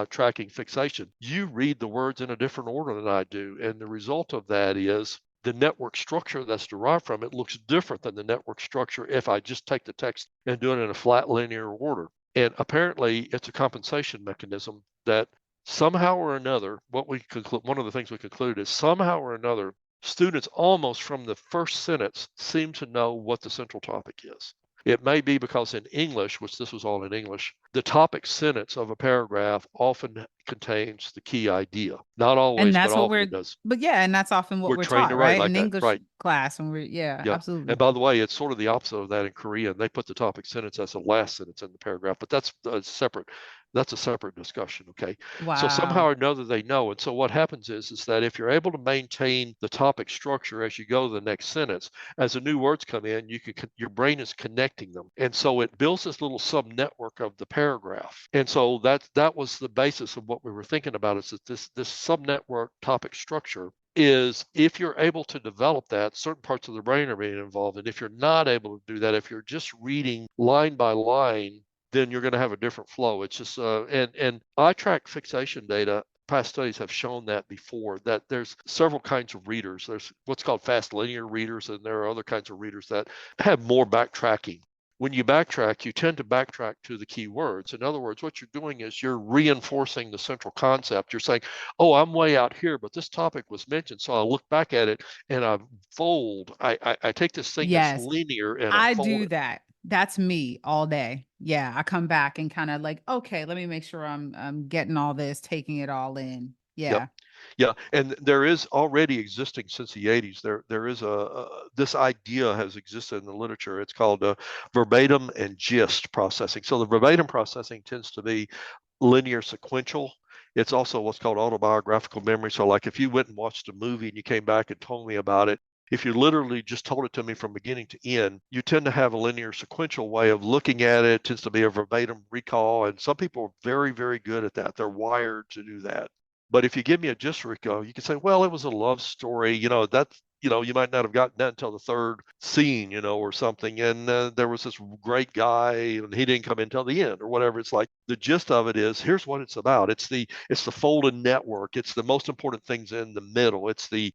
tracking fixation, you read the words in a different order than I do. And the result of that is the network structure that's derived from it looks different than the network structure if I just take the text and do it in a flat linear order. And apparently it's a compensation mechanism that somehow or another, one of the things we concluded is somehow or another, students almost from the first sentence seem to know what the central topic is. It may be because in English, which this was all in English, the topic sentence of a paragraph often contains the key idea. Not And always, but that's what often we're, it does. but yeah, and that's often what We're we're trained to taught, write right? like In that, English right? class when we're, yeah, Yeah. And absolutely. by the way, it's sort of the opposite of that in Korean. They put the topic sentence as the last sentence in the paragraph, but that's a separate discussion. Okay. So somehow Wow. or another they know. And so what happens is that if you're able to maintain the topic structure as you go to the next sentence, as the new words come in, your brain is connecting them. And so it builds this little sub network of the paragraph. And so that was the basis of what we were thinking about is that this sub network topic structure is if you're able to develop that, certain parts of the brain are being involved. And if you're not able to do that, if you're just reading line by line, then you're going to have a different flow. It's just and eye track fixation data. Past studies have shown that before that there's several kinds of readers. There's what's called fast linear readers, and there are other kinds of readers that have more backtracking. When you backtrack, you tend to backtrack to the key words. In other words, what you're doing is you're reinforcing the central concept. You're saying, oh, I'm way out here, but this topic was mentioned. So I look back at it and I take this thing that's Yes, linear and I I fold do it. that. That's me all day. Yeah, I come back and kind of like, okay, let me make sure I'm getting all this, taking it all in. Yep. Yeah. Yeah, and there is already existing since the 80s. There is this idea has existed in the literature. It's called verbatim and gist processing. So the verbatim processing tends to be linear sequential. It's also what's called autobiographical memory. So like if you went and watched a movie and you came back and told me about it, if you literally just told it to me from beginning to end, you tend to have a linear sequential way of looking at it. It tends to be a verbatim recall. And some people are very, very good at that. They're wired to do that. But if you give me a just recall, you can say, well, it was a love story. You might not have gotten that until the third scene, or something. And there was this great guy, and he didn't come in until the end, or whatever. It's like the gist of it is, here's what it's about. It's the folded network. It's the most important things in the middle. It's the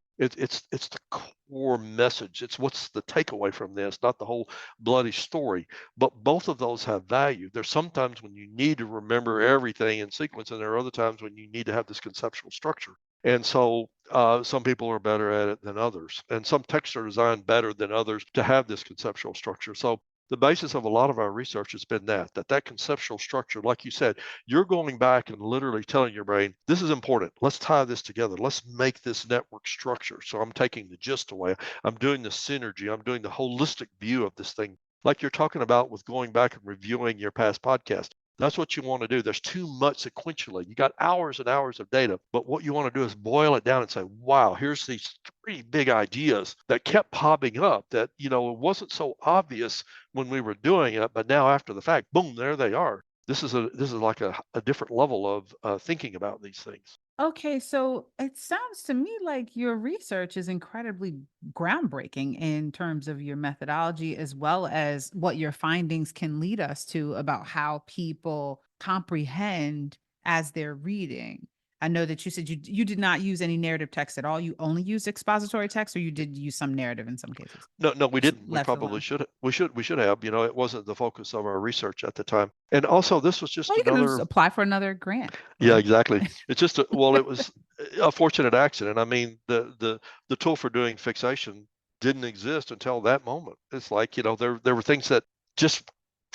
core message. It's what's the takeaway from this, not the whole bloody story. But both of those have value. There's sometimes when you need to remember everything in sequence, and there are other times when you need to have this conceptual structure. And so some people are better at it than others. And some texts are designed better than others to have this conceptual structure. So the basis of a lot of our research has been that conceptual structure, like you said, you're going back and literally telling your brain, this is important. Let's tie this together. Let's make this network structure. So I'm taking the gist away. I'm doing the synergy. I'm doing the holistic view of this thing, like you're talking about with going back and reviewing your past podcast. That's what you want to do. There's too much sequentially. You got hours and hours of data, but what you want to do is boil it down and say, wow, here's these three big ideas that kept popping up that, it wasn't so obvious when we were doing it, but now after the fact, boom, there they are. This is like a different level of thinking about these things. Okay, so it sounds to me like your research is incredibly groundbreaking in terms of your methodology, as well as what your findings can lead us to about how people comprehend as they're reading. I know that you said you did not use any narrative text at all. You only used expository text, or you did use some narrative in some cases. No, no, we Just didn't. We left it probably alone. should. We should have. It wasn't the focus of our research at the time. And also, this was Well, just you can just another. apply for another grant, Yeah, right? exactly. It's just well, it was a fortunate accident. I mean, the tool for doing fixation didn't exist until that moment. It's like, there were things that just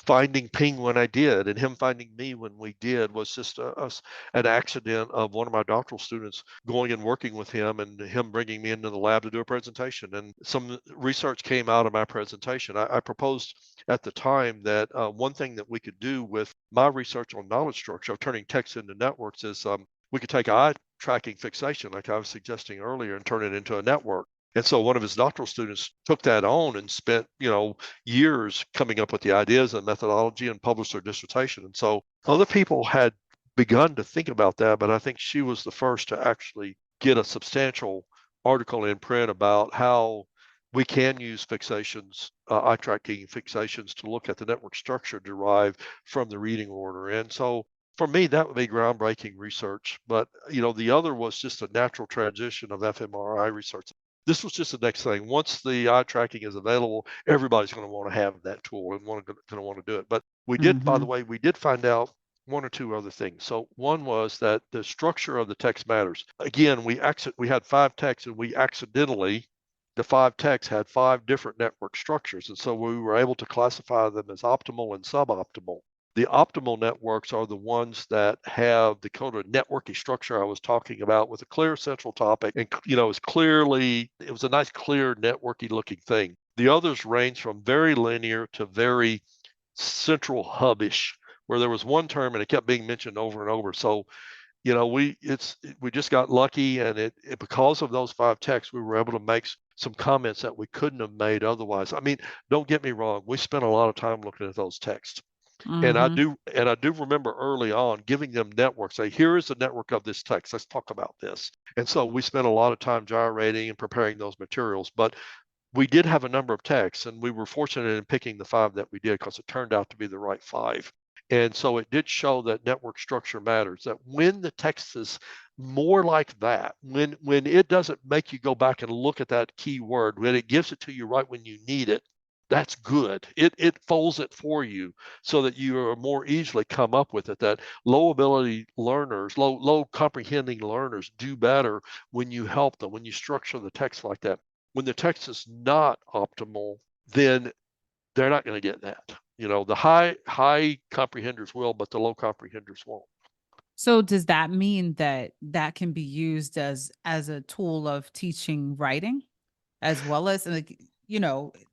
finding Ping when I did and him finding me when we did was just an accident of one of my doctoral students going and working with him and him bringing me into the lab to do a presentation. And some research came out of my presentation. I proposed at the time that one thing that we could do with my research on knowledge structure of turning text into networks is we could take eye tracking fixation, like I was suggesting earlier, and turn it into a network. And so one of his doctoral students took that on and spent, years coming up with the ideas and methodology and published their dissertation. And so other people had begun to think about that, but I think she was the first to actually get a substantial article in print about how we can use fixations, eye tracking fixations to look at the network structure derived from the reading order. And so for me, that would be groundbreaking research. But, the other was just a natural transition of fMRI research. This was just the next thing. Once the eye tracking is available, everybody's going to want to have that tool and going to want to do it. But we did, by the Mm-hmm. way, we did find out one or two other things. So one was that the structure of the text matters. Again, we had five texts and we accidentally the five texts had five different network structures. And so we were able to classify them as optimal and suboptimal. The optimal networks are the ones that have the kind of networky structure I was talking about with a clear central topic. And, it was a nice, clear, networky looking thing. The others range from very linear to very central hubbish, where there was one term and it kept being mentioned over and over. So, we just got lucky, and it because of those five texts, we were able to make some comments that we couldn't have made otherwise. I mean, don't get me wrong, we spent a lot of time looking at those texts. And I Mm-hmm. do and I do remember early on giving them networks. Say, here is the network of this text. Let's talk about this. And so we spent a lot of time gyrating and preparing those materials. But we did have a number of texts, and we were fortunate in picking the five that we did because it turned out to be the right five. And so it did show that network structure matters, that when the text is more like that, when it doesn't make you go back and look at that key word, when it gives it to you right when you need it, that's good. It folds it for you so that you are more easily come up with it. That low ability learners, low comprehending learners do better when you help them, when you structure the text like that. When the text is not optimal, then they're not going to get that. The high comprehenders will, but the low comprehenders won't. So does that mean that that can be used as a tool of teaching writing as well as like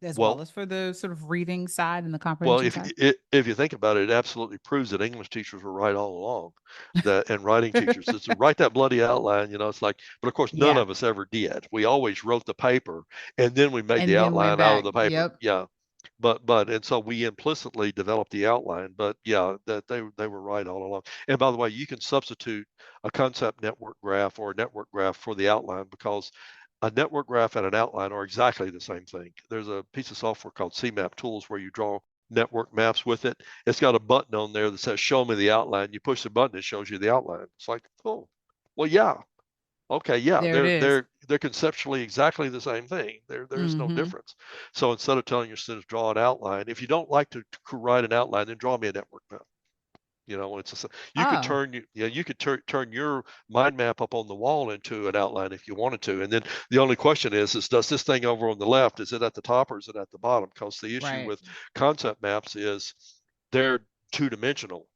as well Well, as for the sort of reading side and the Well, comprehension side? if you think about it, it absolutely proves that English teachers were right all along, that and writing teachers, it's to write that bloody outline. It's like, but of course, none Yeah. of us ever did. We always wrote the paper, and then we made And the then went outline out of back. the paper. Yep. Yeah, and so we implicitly developed the outline. But yeah, that they were right all along. And by the way, you can substitute a concept network graph or a network graph for the outline because a network graph and an outline are exactly the same thing. There's a piece of software called CMap Tools where you draw network maps with it. It's got a button on there that says show me the outline. You push the button, it shows you the outline. It's like, oh, well, yeah. Okay, yeah, There it they're is. they're they're conceptually exactly the same thing. There is no Mm-hmm. difference. So instead of telling your students draw an outline, if you don't like to write an outline, then draw me a network map. It's you could Oh, turn your mind map up on the wall into an outline if you wanted to. And then the only question is does this thing over on the left, is it at the top or is it at the bottom? Because the issue right. with concept maps is they're two-dimensional,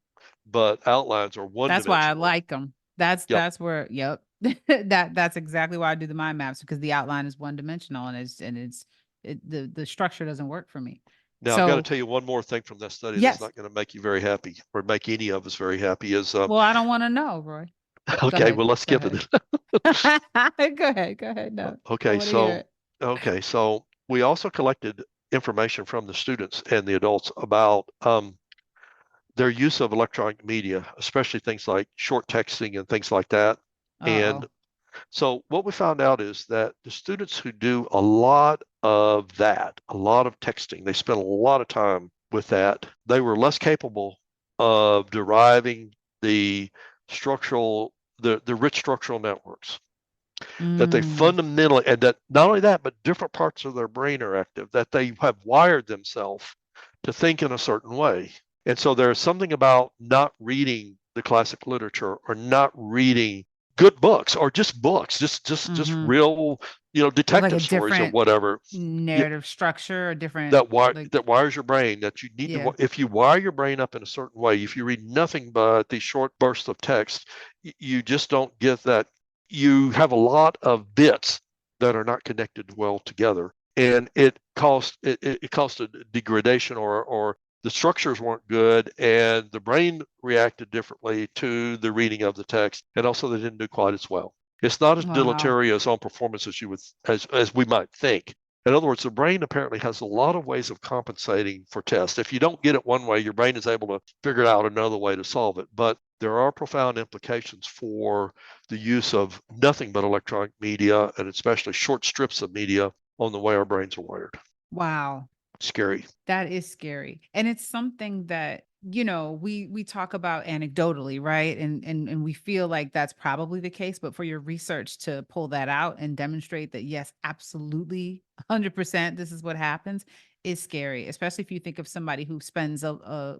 but outlines are That's why I one-dimensional. like them. That's Yep. that's where, yep. That's exactly why I do the mind maps, because the outline is one dimensional, and the structure doesn't work for me. Now, I've got to So, tell you one more thing from that study that's yes. not going to make you very happy or make any of us very happy is Well, I don't want to know, Roy. Go okay, ahead. well, let's Go skip ahead. it. Go ahead. Go ahead. No, I Okay, want to hear so it. we also collected information from the students and the adults about their use of electronic media, especially things like short texting and things like that. And Uh-oh. so what we found out is that the students who do a lot of that, a lot of texting, they spend a lot of time with that, they were less capable of deriving the structural, the rich structural networks that they Mm, fundamentally, and that not only that, but different parts of their brain are active, that they have wired themselves to think in a certain way. And so there's something about not reading the classic literature or not reading good books or just books, just mm-hmm. real, It's like a detective stories or different whatever. narrative structure, a different, like, That wires your brain, that you need to, yeah. if you wire your brain up in a certain way, if you read nothing but these short bursts of text, you just don't get that. You have a lot of bits that are not connected well together, and it caused a degradation, or the structures weren't good, and the brain reacted differently to the reading of the text, and also they didn't do quite as well. It's not as Wow. deleterious on performance as as we might think. In other words, the brain apparently has a lot of ways of compensating for tests. If you don't get it one way, your brain is able to figure out another way to solve it. But there are profound implications for the use of nothing but electronic media, and especially short strips of media, on the way our brains are wired. Wow. Scary. That is scary. And it's something that, we talk about anecdotally, right? And we feel like that's probably the case, but for your research to pull that out and demonstrate that yes, absolutely 100% this is what happens is scary, especially if you think of somebody who spends a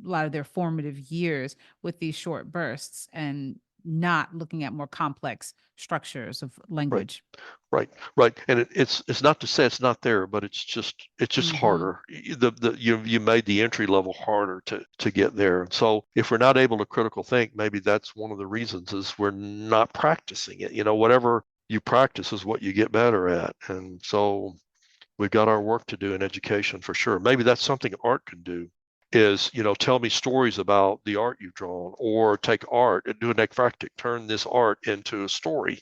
lot of their formative years with these short bursts and not looking at more complex structures of Right. language. Right, right, and it's not to say it's not there, but it's just Mhm. harder. You made the entry level harder to get there. So if we're not able to critical think, maybe that's one of the reasons is we're not practicing it. Whatever you practice is what you get better at, and so we've got our work to do in education for sure. Maybe that's something art can do. Is tell me stories about the art you've drawn, or take art and do an ekphrastic, turn this art into a story,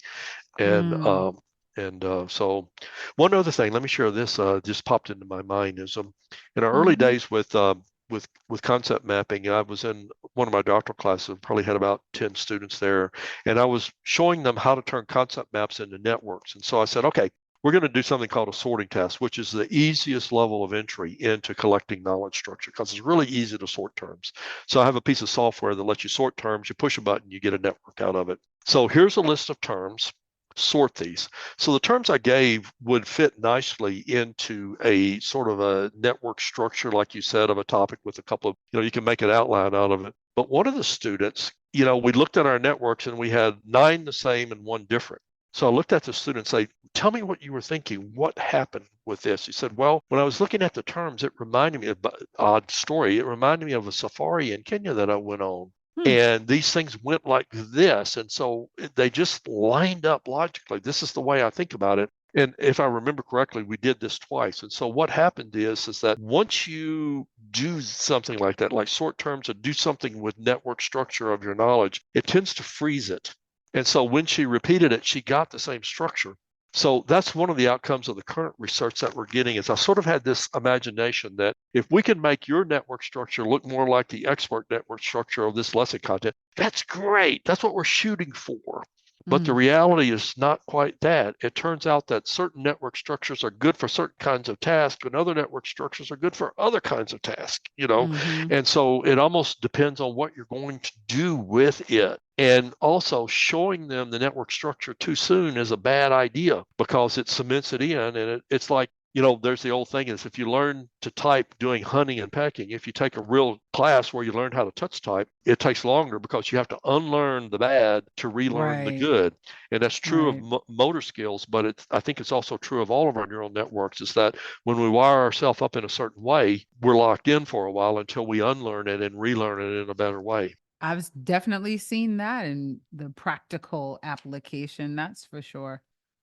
and Mm. so one other thing, let me share this. Just popped into my mind is in our early Mhm. days with concept mapping, I was in one of my doctoral classes. Probably had about 10 students there, and I was showing them how to turn concept maps into networks. And so I said, okay, we're going to do something called a sorting test, which is the easiest level of entry into collecting knowledge structure because it's really easy to sort terms. So I have a piece of software that lets you sort terms. You push a button, you get a network out of it. So here's a list of terms. Sort these. So the terms I gave would fit nicely into a sort of a network structure, like you said, of a topic with a couple of, you can make an outline out of it. But one of the students, we looked at our networks and we had 9 the same and 1 different. So I looked at the student and say, tell me what you were thinking. What happened with this? He said, well, when I was looking at the terms, it reminded me of an odd story. It reminded me of a safari in Kenya that I went on, Hmm. and these things went like this, and so they just lined up logically. This is the way I think about it. And if I remember correctly, we did this twice. And so what happened is that once you do something like that, like sort terms, and do something with network structure of your knowledge, it tends to freeze it. And so when she repeated it, she got the same structure. So that's one of the outcomes of the current research that we're getting. Is I sort of had this imagination that if we can make your network structure look more like the expert network structure of this lesson content, that's great. That's what we're shooting for. But the Mm. reality is not quite that. It turns out that certain network structures are good for certain kinds of tasks, and other network structures are good for other kinds of tasks. Mhm. And so it almost depends on what you're going to do with it. And also, showing them the network structure too soon is a bad idea because it cements it in. And it's like, there's the old thing is if you learn to type doing hunting and pecking, if you take a real class where you learn how to touch type, it takes longer because you have to unlearn the bad to relearn the Right. good. And that's true of Right. motor skills, but I think it's also true of all of our neural networks is that when we wire ourselves up in a certain way, we're locked in for a while until we unlearn it and relearn it in a better way. I've definitely seen that in the practical application, that's for sure.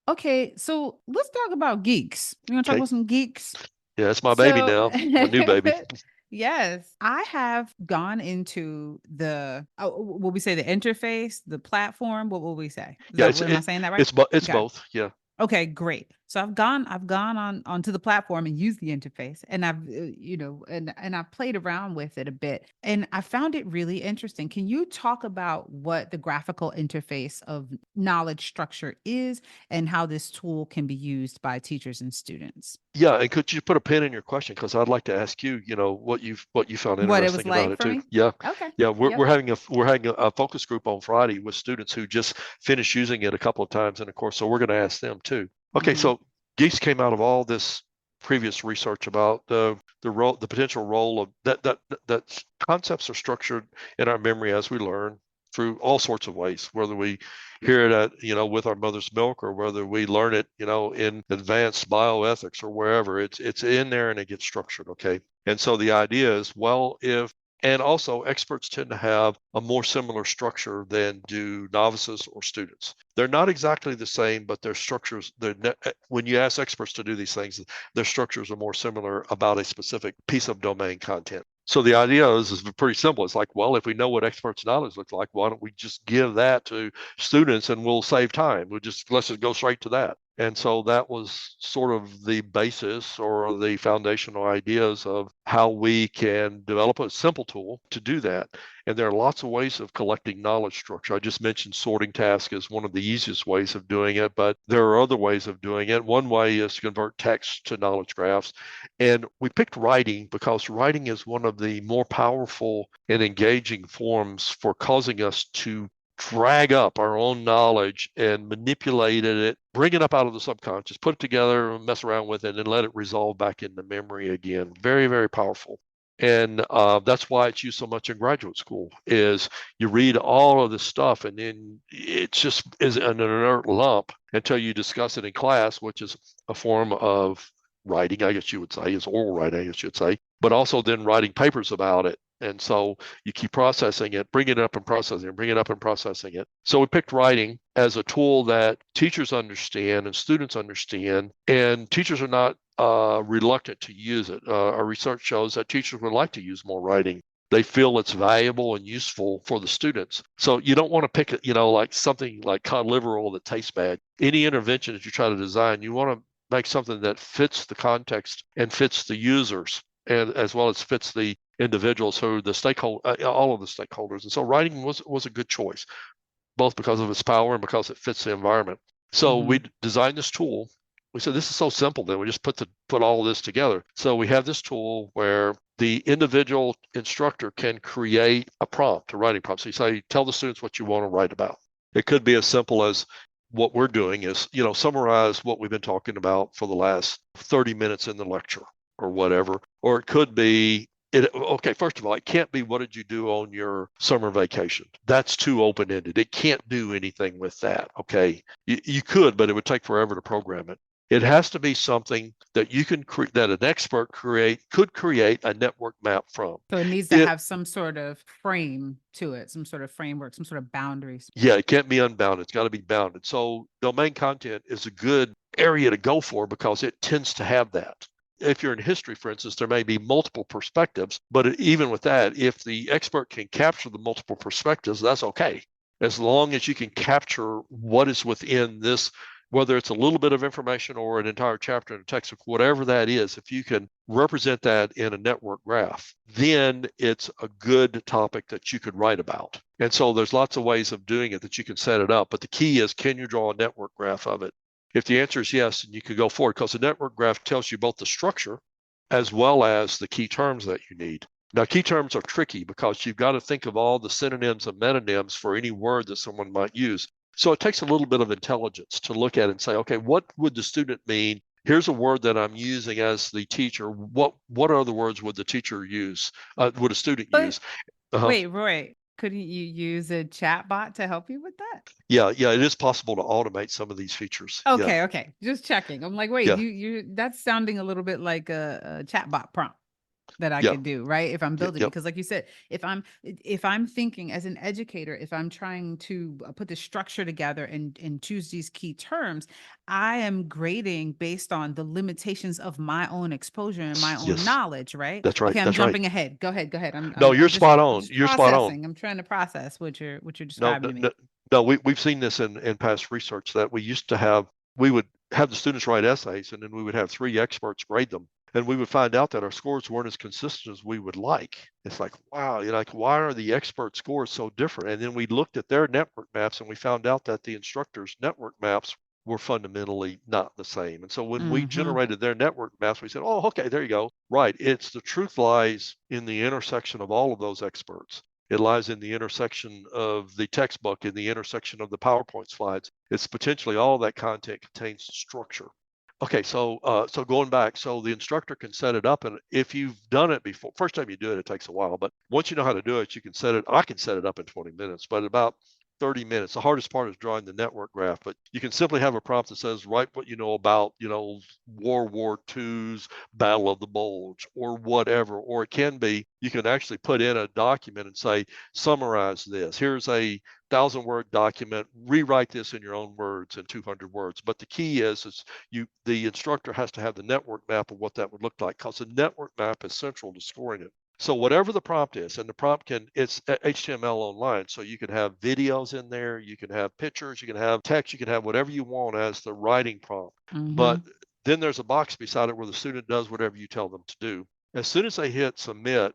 Okay, so let's talk about geeks. You want to talk Okay. about some geeks? Yeah, it's my baby So, now, my new baby. yes, I have gone into will we say the interface, the platform? What will we say? Is Yeah, that, am I saying that right? it's Got it. both. Yeah. Okay, great. So I've gone on onto the platform and used the interface, and I've and I've played around with it a bit, and I found it really interesting. Can you talk about what the graphical interface of knowledge structure is and how this tool can be used by teachers and students? Yeah, and could you put a pin in your question because I'd like to ask you, what you found What it was interesting about like it for too. me? Yeah, Okay. yeah, Yep. we're having a focus group on Friday with students who just finished using it a couple of times in the course, so we're going to ask them too. Okay, Hmm. so geese came out of all this previous research about the potential role of that concepts are structured in our memory as we learn through all sorts of ways, whether we hear it at, with our mother's milk or whether we learn it, in advanced bioethics or wherever. It's in there and it gets structured, okay? And so the idea is, well, if and also experts tend to have a more similar structure than do novices or students. They're not exactly the same, but their structures, when you ask experts to do these things, their structures are more similar about a specific piece of domain content. So the idea is pretty simple. It's like, well, if we know what experts' knowledge looks like, why don't we just give that to students and we'll save time? Let's just go straight to that. And so that was sort of the basis or the foundational ideas of how we can develop a simple tool to do that. And there are lots of ways of collecting knowledge structure. I just mentioned sorting task as one of the easiest ways of doing it, but there are other ways of doing it. One way is to convert text to knowledge graphs. And we picked writing because writing is one of the more powerful and engaging forms for causing us to drag up our own knowledge and manipulate it, bring it up out of the subconscious, put it together, mess around with it, and let it resolve back into memory again. Very, very powerful. And that's why it's used so much in graduate school. Is you read all of this stuff, and then it just is an inert lump until you discuss it in class, which is a form of writing, I guess you would say, is oral writing, I guess you'd say, but also then writing papers about it. And so you keep processing it, bring it up and processing it, bring it up and processing it. So we picked writing as a tool that teachers understand and students understand, and teachers are not reluctant to use it. Our research shows that teachers would like to use more writing. They feel it's valuable and useful for the students. So you don't want to pick it, like something like cod liver oil that tastes bad. Any intervention that you try to design, you want to make something that fits the context and fits the users, and as well as fits the individuals who the stakeholder, all of the stakeholders. And so writing was a good choice, both because of its power and because it fits the environment. So Hmm. we designed this tool. We said this is so simple. Then we just put all of this together. So we have this tool where the individual instructor can create a prompt, a writing prompt. So you say, tell the students what you want to write about. It could be as simple as what we're doing is, summarize what we've been talking about for the last 30 minutes in the lecture or whatever. Or it could be okay, first of all, it can't be what did you do on your summer vacation? That's too open-ended. It can't do anything with that. Okay. You could, but it would take forever to program it. It has to be something that you can create, that an expert could create a network map from. So it needs to It have some sort of frame to it, some sort of framework, some sort of boundaries. Yeah, it can't be unbounded. It's got to be bounded. So domain content is a good area to go for because it tends to have that. If you're in history, for instance, there may be multiple perspectives, but even with that, if the expert can capture the multiple perspectives, that's okay. As long as you can capture what is within this, whether it's a little bit of information or an entire chapter in a textbook, whatever that is, if you can represent that in a network graph, then it's a good topic that you could write about. And so there's lots of ways of doing it that you can set it up. But the key is, can you draw a network graph of it? If the answer is yes, then you could go forward because the network graph tells you both the structure as well as the key terms that you need. Now, key terms are tricky because you've got to think of all the synonyms and metonyms for any word that someone might use. So it takes a little bit of intelligence to look at it and say, okay, what would the student mean? Here's a word that I'm using as the teacher. What other words would the teacher use? Would a student But use? Uh-huh. wait, Roy, couldn't you use a chat bot to help you with that? Yeah, yeah, it is possible to automate some of these features. Yeah, Okay, okay. Just checking. I'm like, wait, yeah. you that's sounding a little bit like a chat bot prompt. that I Yeah. could do, right? If I'm building, Yep. because like you said, if I'm thinking as an educator, if I'm trying to put this structure together and choose these key terms, I am grading based on the limitations of my own exposure and my own Yes. knowledge, right? That's right. Okay, I'm That's right. jumping ahead. Go ahead, go ahead. I'm No, I'm you're I'm just spot I'm on. just You're spot on. processing. I'm trying to process what you're No, describing no, to me. no, no, we've seen this in past research that we would have the students write essays and then we would have three experts grade them. And we would find out that our scores weren't as consistent as we would like. It's like, wow, you're like, why are the expert scores so different? And then we looked at their network maps and we found out that the instructors' network maps were fundamentally not the same. And so when we Mm-hmm. generated their network maps, we said, oh, okay, there you go. Right. It's the truth lies in the intersection of all of those experts. It lies in the intersection of the textbook, in the intersection of the PowerPoint slides. It's potentially all that content contains structure. Okay, so going back, so the instructor can set it up, and if you've done it before, first time you do it, it takes a while, but once you know how to do it, you can set it. I can set it up in 20 minutes, but about 30 minutes. The hardest part is drawing the network graph, but you can simply have a prompt that says, write what you know about, World War II's Battle of the Bulge or whatever. Or it can be, you can actually put in a document and say, summarize this. Here's a 1,000-word document. Rewrite this in your own words in 200 words. But the key is the instructor has to have the network map of what that would look like, because the network map is central to scoring it. So whatever the prompt is, and the prompt it's HTML online, so you can have videos in there, you can have pictures, you can have text, you can have whatever you want as the writing prompt. Mm-hmm. But then there's a box beside it where the student does whatever you tell them to do. As soon as they hit submit,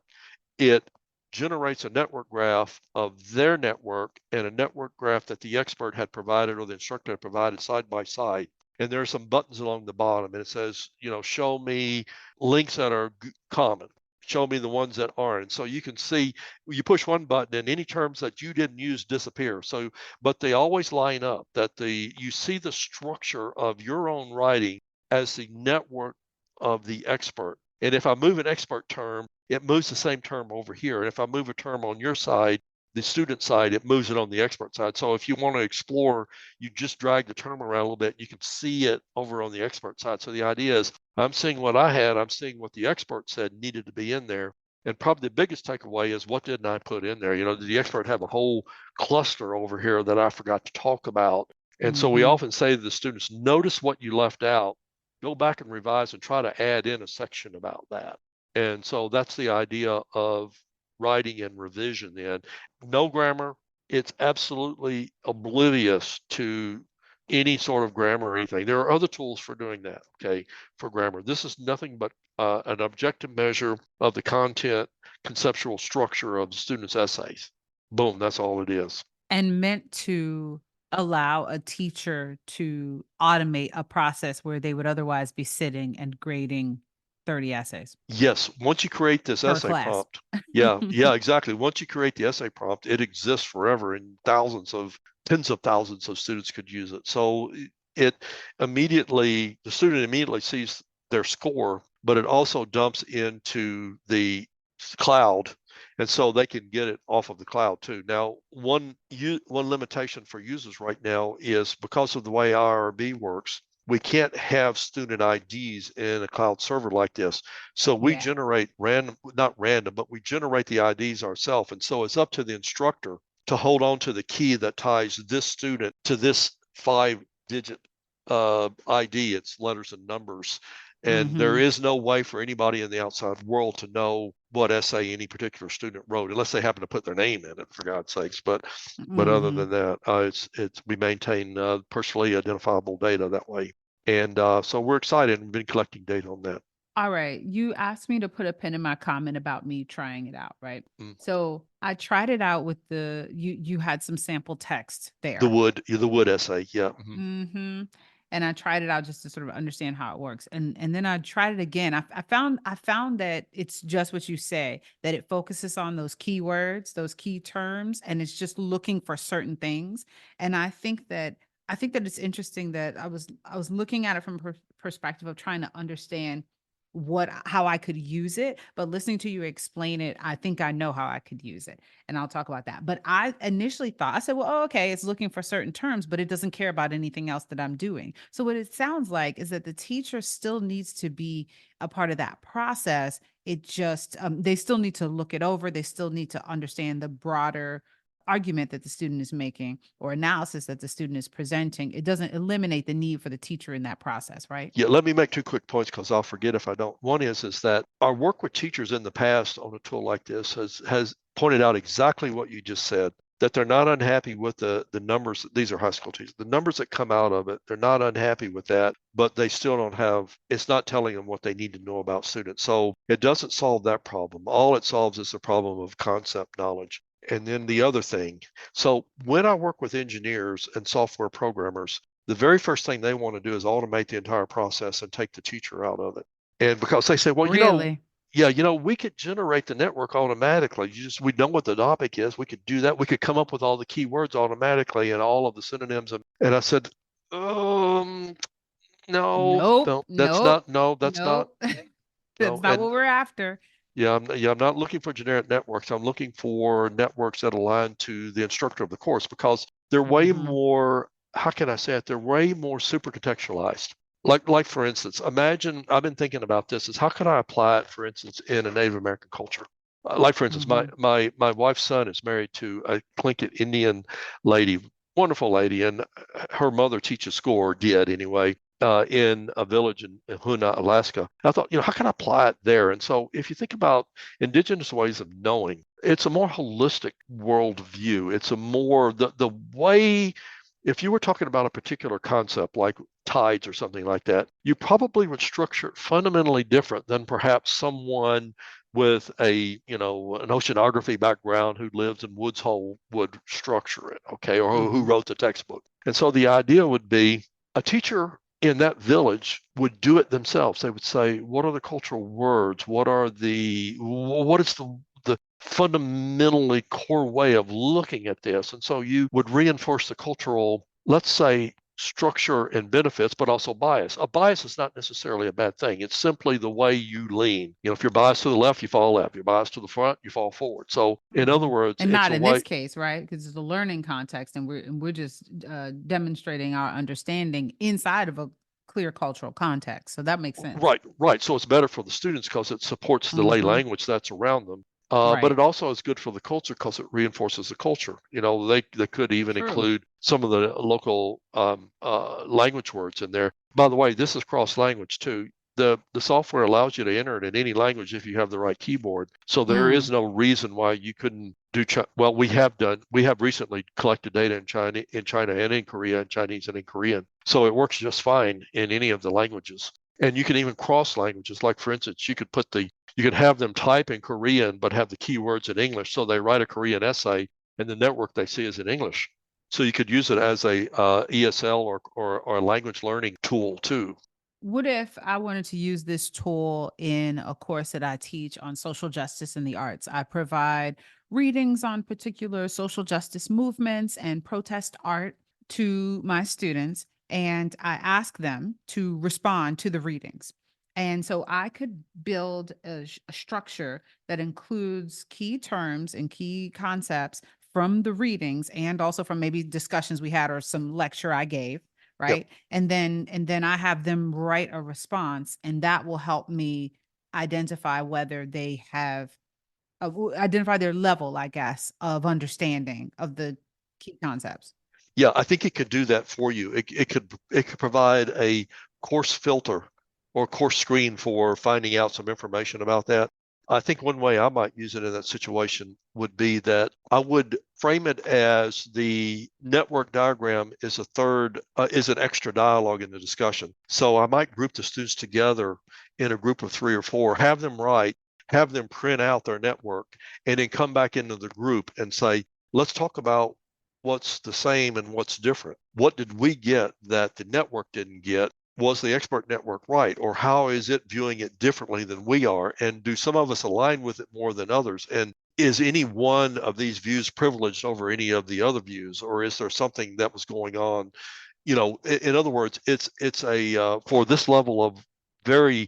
it generates a network graph of their network and a network graph that the expert had provided or the instructor had provided side by side. And there are some buttons along the bottom, and it says, show me links that are common. Show me the ones that aren't. So you can see, you push one button and any terms that you didn't use disappear. So, but they always line up that you see the structure of your own writing as the network of the expert. And if I move an expert term, it moves the same term over here. And if I move a term on your side, the student side, it moves it on the expert side. So if you want to explore, you just drag the term around a little bit. You can see it over on the expert side. So the idea is I'm seeing what I had, I'm seeing what the expert said needed to be in there. And probably the biggest takeaway is, what didn't I put in there? Did the expert have a whole cluster over here that I forgot to talk about? And so we Mm-hmm. often say to the students, notice what you left out, go back and revise and try to add in a section about that. And so that's the idea of writing and revision then. No grammar, it's absolutely oblivious to any sort of grammar or anything. There are other tools for doing that, okay, for grammar. This is nothing but an objective measure of the content, conceptual structure of the student's essays. Boom, that's all it is. And meant to allow a teacher to automate a process where they would otherwise be sitting and grading 30 essays Yes, once you create this per essay class. prompt, yeah, exactly. Once you create the essay prompt, it exists forever, and tens of thousands of students could use it. So the student immediately sees their score, but it also dumps into the cloud, and so they can get it off of the cloud too. Now, one limitation for users right now is, because of the way IRB works, we can't have student IDs in a cloud server like this. So we Yeah. generate not random, but we generate the IDs ourselves. And so it's up to the instructor to hold on to the key that ties this student to this 5-digit ID. It's letters and numbers. And there Mm-hmm. is no way for anybody in the outside world to know what essay any particular student wrote, unless they happen to put their name in it, for God's sakes. But other Mm-hmm. than that, we maintain personally identifiable data that way, and so we're excited. We've been collecting data on that. All right. You asked me to put a pin in my comment about me trying it out, right? Mm. So I tried it out with you had some sample text The there. wood essay, yeah. Mm-hmm. And I tried it out just to sort of understand how it works. And then I tried it again. I found that it's just what you say, that it focuses on those keywords, those key terms, and it's just looking for certain things. And I think that it's interesting that I was looking at it from perspective of trying to understand how I could use it, but listening to you explain it, I think I know how I could use it. And I'll talk about that. But I initially thought, I said, well, oh, okay, it's looking for certain terms, but it doesn't care about anything else that I'm doing. So what it sounds like is that the teacher still needs to be a part of that process It just, they still need to look it over. They still need to understand the broader argument that the student is making or analysis that the student is presenting. It doesn't eliminate the need for the teacher in that process, right? Yeah, let me make two quick points because I'll forget if I don't. One is that our work with teachers in the past on a tool like this has pointed out exactly what you just said, that they're not unhappy with the numbers. These are high school teachers. The numbers that come out of it, they're not unhappy with that, but they still don't have, it's not telling them what they need to know about students. So it doesn't solve that problem. All it solves is the problem of concept knowledge. And then the other thing, so when I work with engineers and software programmers, the very first thing they want to do is automate the entire process and take the teacher out of it. And because they say, well, Really? yeah, we could generate the network automatically. We know what the topic is. We could do that. We could come up with all the keywords automatically and all of the synonyms. And I said, no, Nope, no, nope, that's not, nope. That's no. not And what we're after. I'm not looking for generic networks. I'm looking for networks that align to the instructor of the course because they're way Hmm. more, how can I say it? They're way more super contextualized. Like for instance, imagine I've been thinking about this is how could I apply it, for instance, in a Native American culture? Like for instance, Hmm. my wife's son is married to a Tlingit Indian lady, wonderful lady, and her mother teaches school or did anyway, in a village in Huna, Alaska. I thought, how can I apply it there? And so if you think about indigenous ways of knowing, it's a more holistic worldview. It's a more the way if you were talking about a particular concept like tides or something like that, you probably would structure it fundamentally different than perhaps someone with an oceanography background who lives in Woods Hole would structure it, okay, or who Hmm. wrote the textbook. And so the idea would be a teacher in that village would do it themselves. They would say, what are the cultural words? What is the fundamentally core way of looking at this? And so you would reinforce the cultural, let's say, structure and benefits, but also bias. A bias is not necessarily a bad thing. It's simply the way you lean. If you're biased to the left, you fall left. You're biased to the front, you fall forward. So, in other Hmm. words, And it's not a in way. this case, right? Because it's a learning context, and we're just demonstrating our understanding inside of a clear cultural context. So that makes sense. Right, right. So it's better for the students because it supports the lay Hmm. language that's around them. But Right. it also is good for the culture because it reinforces the culture. They could even True. include some of the local language words in there. By the way, this is cross language too. The software allows you to enter it in any language if you have the right keyboard. So there is Mm. no reason why you couldn't do. Well, we have recently collected data in China and in Korea, in Chinese and in Korean. So it works just fine in any of the languages. And you can even cross languages. Like for instance, you could have them type in Korean but have the keywords in English. So they write a Korean essay, and the network they see is in English. So you could use it as a ESL or a language learning tool too. What if I wanted to use this tool in a course that I teach on social justice and the arts? I provide readings on particular social justice movements and protest art to my students, and I ask them to respond to the readings. And so I could build a structure that includes key terms and key concepts from the readings and also from maybe discussions we had or some lecture I gave, Yep. right? And then I have them write a response, and that will help me identify whether they have identify their level, I guess, of understanding of the key concepts. Yeah, I think it could do that for you. It could provide a course filter or course screen for finding out some information about that. I think one way I might use it in that situation would be that I would frame it as the network diagram is an extra dialogue in the discussion. So I might group the students together in a group of 3 or 4, have them write, have them print out their network, and then come back into the group and say, let's talk about what's the same and what's different. What did we get that the network didn't get? Was the expert network right? Or how is it viewing it differently than we are? And do some of us align with it more than others? And is any one of these views privileged over any of the other views? Or is there something that was going on? In other words, it's a for this level of very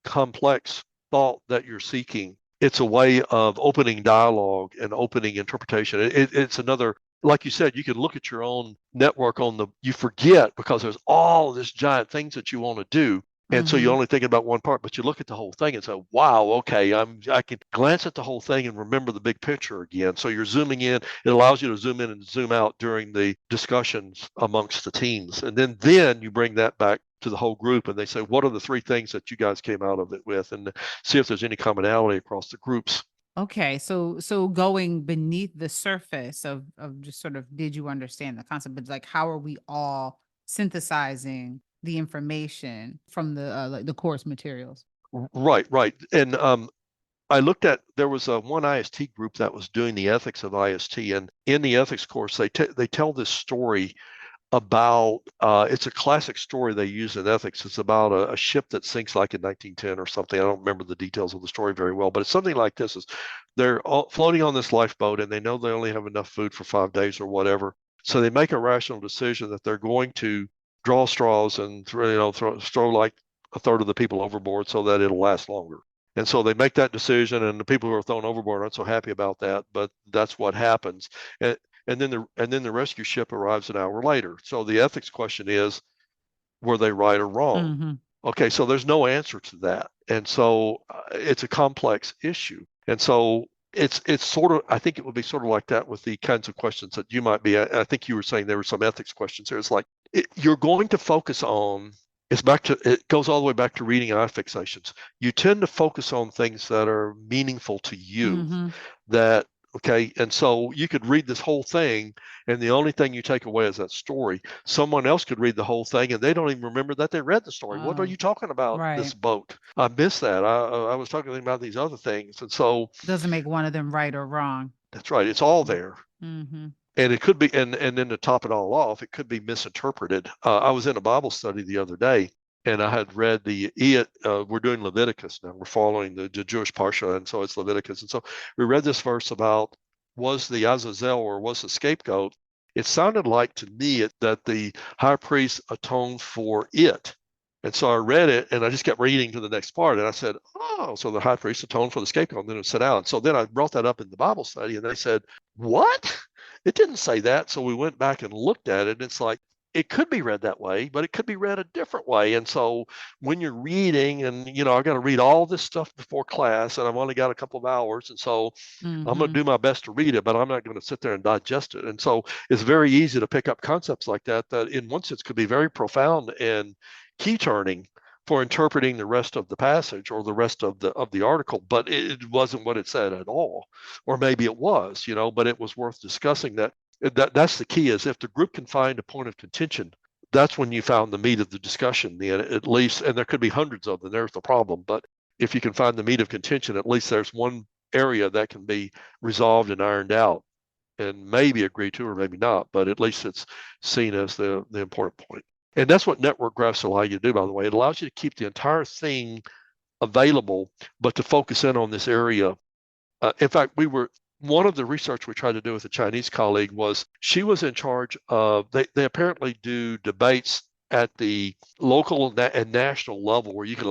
complex thought that you're seeking, it's a way of opening dialogue and opening interpretation. It's another, like you said, you can look at your own network you forget because there's all this giant things that you want to do. And so you're Mm-hmm. only thinking about one part, but you look at the whole thing and say, wow, okay, I can glance at the whole thing and remember the big picture again. So you're zooming in. It allows you to zoom in and zoom out during the discussions amongst the teams. And then you bring that back to the whole group and they say, what are the three things that you guys came out of it with? And see if there's any commonality across the groups. Okay, so going beneath the surface of just sort of did you understand the concept? But like, how are we all synthesizing the information from the like the course materials? Right, right. And I looked at there was a one IST group that was doing the ethics of IST, and in the ethics course, they tell this story about it's a classic story they use in ethics. It's about a ship that sinks like in 1910 or something. I don't remember the details of the story very well, but it's something like this: is they're all floating on this lifeboat and they know they only have enough food for 5 days or whatever, so they make a rational decision that they're going to draw straws and throw like a third of the people overboard so that it'll last longer. And so they make that decision, and the people who are thrown overboard aren't so happy about that, but that's what happens. And and then the rescue ship arrives an hour later. So the ethics question is, were they right or wrong? Mm-hmm. Okay, so there's no answer to that, and so it's a complex issue, and so it's sort of I think it would be sort of like that with the kinds of questions that you might be. I think you were saying there were some ethics questions here. It's like you're going to focus on. It goes all the way back to reading eye fixations. You tend to focus on things that are meaningful to you, Mm-hmm. that okay, and so you could read this whole thing and the only thing you take away is that story. Someone else could read the whole thing and they don't even remember that they read the story. What are Oh, you talking about, this right. boat? I missed that. I was talking about these other things. And so Doesn't make one of them right or wrong. that's right, it's all there. Mm-hmm. And it could be, and then to top it all off, it could be misinterpreted. I was in a Bible study the other day, and I had read we're doing Leviticus now. We're following the Jewish Parsha, and so it's Leviticus. And so we read this verse about, was the Azazel or was the scapegoat? It sounded like to me that the high priest atoned for it. And so I read it and I just kept reading to the next part. And I said, oh, so the high priest atoned for the scapegoat, and then it said out. And so then I brought that up in the Bible study and they said, what? It didn't say that. So we went back and looked at it. And it's like, it could be read that way, but it could be read a different way. And so when you're reading, and I've got to read all this stuff before class, and I've only got a couple of hours, and so I'm going to Mm-hmm. do my best to read it, but I'm not going to sit there and digest it. And so it's very easy to pick up concepts like that in one sense could be very profound and key turning for interpreting the rest of the passage or the rest of the article, but it wasn't what it said at all. Or maybe it was, but it was worth discussing that. That's the key, is if the group can find a point of contention, that's when you found the meat of the discussion, at least, and there could be hundreds of them, there's the problem. But if you can find the meat of contention, at least there's one area that can be resolved and ironed out and maybe agreed to or maybe not, but at least it's seen as the important point. And that's what network graphs allow you to do, by the way. It allows you to keep the entire thing available, but to focus in on this area. In fact, one of the research we tried to do with a Chinese colleague was she was in charge of, they apparently do debates at the local and national level where you can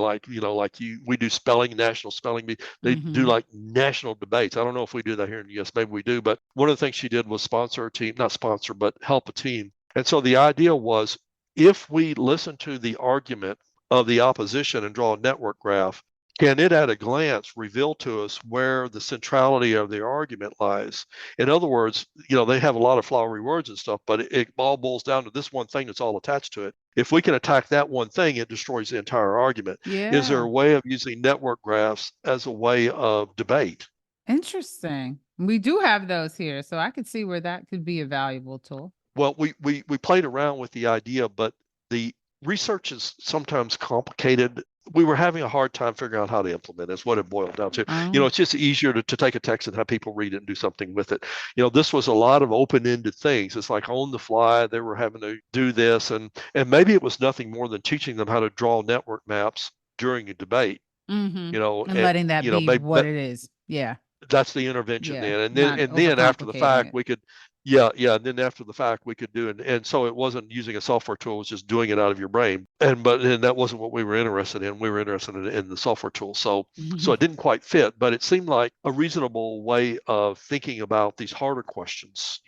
we do national spelling bee. They do Mm-hmm. like national debates. I don't know if we do that here in the US, maybe we do, but one of the things she did was sponsor a team, not sponsor, but help a team. And so the idea was, if we listen to the argument of the opposition and draw a network graph, can it at a glance reveal to us where the centrality of the argument lies? In other words, they have a lot of flowery words and stuff, but it all boils down to this one thing that's all attached to it. If we can attack that one thing, it destroys the entire argument. Is there Yeah. a way of using network graphs as a way of debate? Interesting. We do have those here, so I could see where that could be a valuable tool. Well, we played around with the idea, but the research is sometimes complicated. We were having a hard time figuring out how to implement it, is what it boiled down to. Oh. It's just easier to take a text and have people read it and do something with it. This was a lot of open-ended things. It's like on the fly, they were having to do this, and maybe it was nothing more than teaching them how to draw network maps during a debate. Mm-hmm. And And letting that be maybe what it is. Yeah. that's the intervention Yeah. then. And then Not and then after the overcomplicating fact it. we could, yeah, and then after the fact we could do it. And so it wasn't using a software tool, it was just doing it out of your brain. And that wasn't what we were interested in. We were interested in the software tool. So it didn't quite fit, but it seemed like a reasonable way of thinking about these harder questions,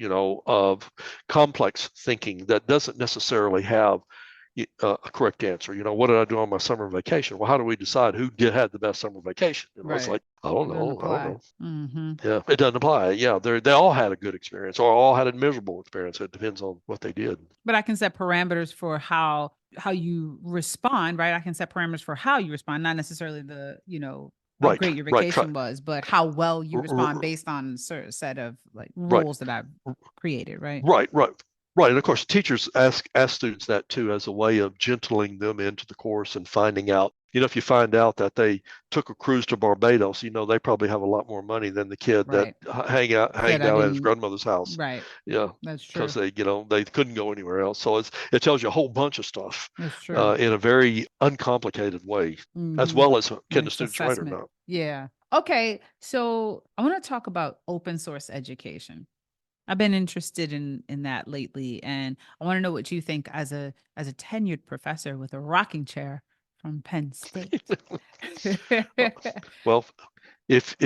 of complex thinking that doesn't necessarily have a correct answer. What did I do on my summer vacation? Well, how do we decide who had the best summer vacation? It's Right. like, I don't Doesn't know. I don't apply. know. Mm-hmm. Yeah, it doesn't apply. Yeah, they all had a good experience or all had a miserable experience. It depends on what they did. But I can set parameters for how you respond, right? I can set parameters for how you respond, not necessarily how Right, great your right, try, vacation was, but how well you r- respond r- based on a certain set of like right, rules that I've created, right? right, right, right. And of course, teachers ask students that too as a way of gentling them into the course and finding out. If you find out that they took a cruise to Barbados, they probably have a lot more money than the kid that Right. hanged Said I out at his didn't. grandmother's house. Right. Yeah, That's because true. they couldn't go anywhere else. So it tells you a whole bunch of stuff That's true. in a very uncomplicated way, as Mm-hmm. well as can the Nice students write or assessment. not. Yeah. Okay. So I want to talk about open source education. I've been interested in that lately, and I want to know what you think as a tenured professor with a rocking chair from Penn State. Well, if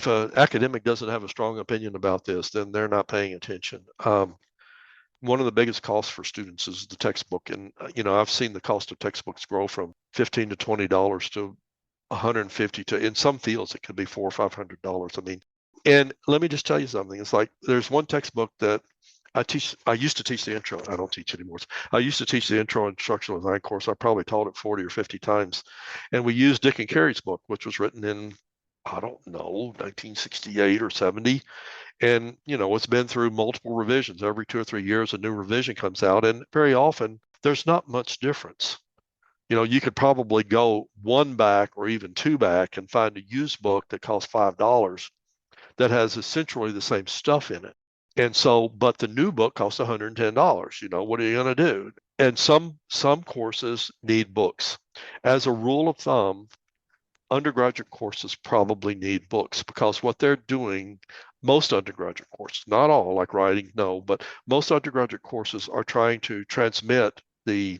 an academic doesn't have a strong opinion about this, then they're not paying attention. One of the biggest costs for students is the textbook, and I've seen the cost of textbooks grow from $15 to $20 to 150 to, in some fields it could be $400 or $500. I mean, and let me just tell you something. It's like there's one textbook that I teach. I used to teach the intro. I don't teach anymore. I used to teach the intro instructional design course. I probably taught it 40 or 50 times, and we used Dick and Carey's book, which was written in, I don't know, 1968 or 70. And it's been through multiple revisions. Every 2 or 3 years a new revision comes out, and very often there's not much difference. You could probably go one back or even two back and find a used book that costs $5 that has essentially the same stuff in it. And so, but the new book costs $110. What are you going to do? And some courses need books. As a rule of thumb, undergraduate courses probably need books because what they're doing, most undergraduate courses, not all, like writing, no, but most undergraduate courses are trying to transmit the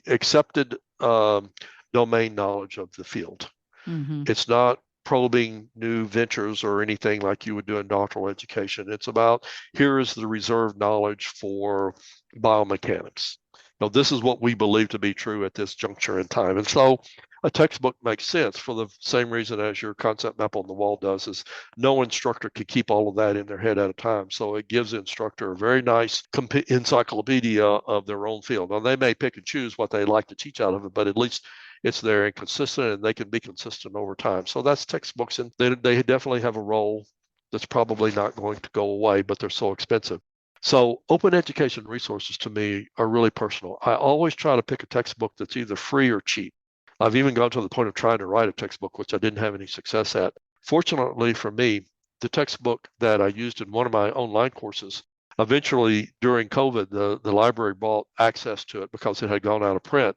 accepted domain knowledge of the field. Mm-hmm. It's not probing new ventures or anything like you would do in doctoral education. It's about, here is the reserved knowledge for biomechanics. This is what we believe to be true at this juncture in time. And so a textbook makes sense for the same reason as your concept map on the wall does, is no instructor can keep all of that in their head at a time. So it gives the instructor a very nice encyclopedia of their own field. Now, they may pick and choose what they like to teach out of it, but at least it's there and consistent, and they can be consistent over time. So that's textbooks, and they definitely have a role that's probably not going to go away, but they're so expensive. So open education resources to me are really personal. I always try to pick a textbook that's either free or cheap. I've even gone to the point of trying to write a textbook, which I didn't have any success at. Fortunately for me, the textbook that I used in one of my online courses, eventually during COVID, the library bought access to it because it had gone out of print.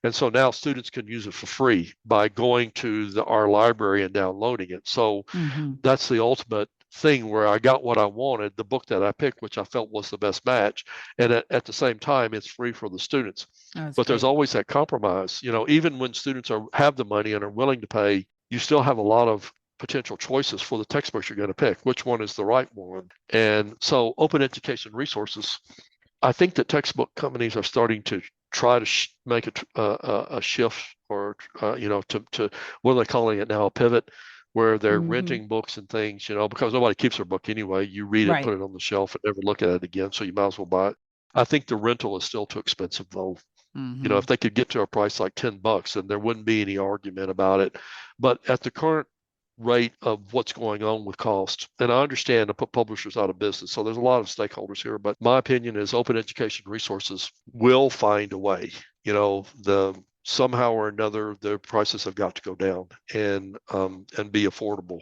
And so now students can use it for free by going to our library and downloading it. So Mm-hmm. that's the ultimate thing where I got what I wanted, the book that I picked, which I felt was the best match. And at the same time, it's free for the students. That's But there's great. always that compromise. Even when students have the money and are willing to pay, you still have a lot of potential choices for the textbooks you're going to pick. Which one is the right one? And so open education resources, I think that textbook companies are starting to try to make a shift, or to what are they calling it now, a pivot, where they're Mm-hmm. renting books and things, because nobody keeps their book anyway. You read it, Right. put it on the shelf, and never look at it again. So you might as well buy it. I think the rental is still too expensive, though. Mm-hmm. If they could get to a price like $10, then there wouldn't be any argument about it. But at the current rate of what's going on with cost, and I understand to put publishers out of business. So there's a lot of stakeholders here, but my opinion is open education resources will find a way. The somehow or another, the prices have got to go down and be affordable.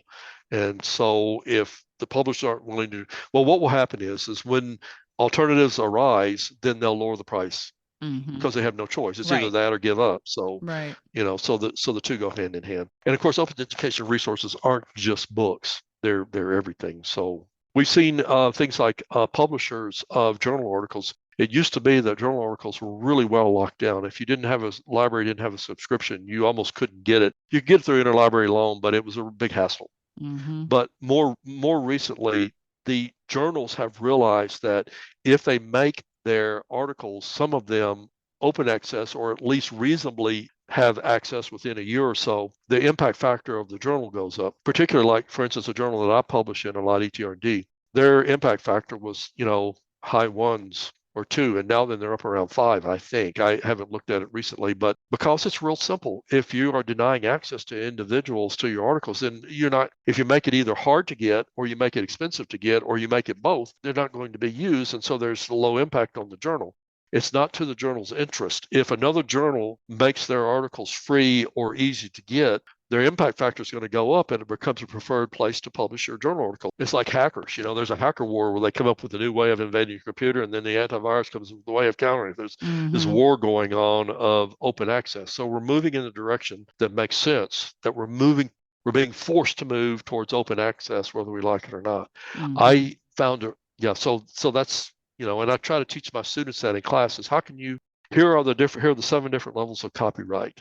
And so if the publishers aren't willing to, well, what will happen is when alternatives arise, then they'll lower the price Mm-hmm. because they have no choice. It's either Right. that or give up. So, Right. so the two go hand in hand. And of course, open education resources aren't just books; they're everything. So we've seen things like publishers of journal articles. It used to be that journal articles were really well locked down. If you didn't have a library, didn't have a subscription, you almost couldn't get it. You could get it through interlibrary loan, but it was a big hassle. Mm-hmm. But more recently, the journals have realized that if they make their articles, some of them open access or at least reasonably have access within a year or so, the impact factor of the journal goes up. Particularly, like for instance, a journal that I publish in, a lot ETRD, their impact factor was, high ones or two, and now then they're up around five, I think. I haven't looked at it recently, but because it's real simple, if you are denying access to individuals to your articles, then you're not, if you make it either hard to get or you make it expensive to get or you make it both, they're not going to be used. And so there's a low impact on the journal. It's not to the journal's interest. If another journal makes their articles free or easy to get, their impact factor is going to go up and it becomes a preferred place to publish your journal article. It's like hackers. There's a hacker war where they come up with a new way of invading your computer and then the antivirus comes with the way of countering it. There's this Mm-hmm. war going on of open access. So we're moving in the direction that makes sense, that we're being forced to move towards open access, whether we like it or not. Mm-hmm. I found it, yeah, so that's, and I try to teach my students that in classes. How can you, here are the 7 different levels of copyright.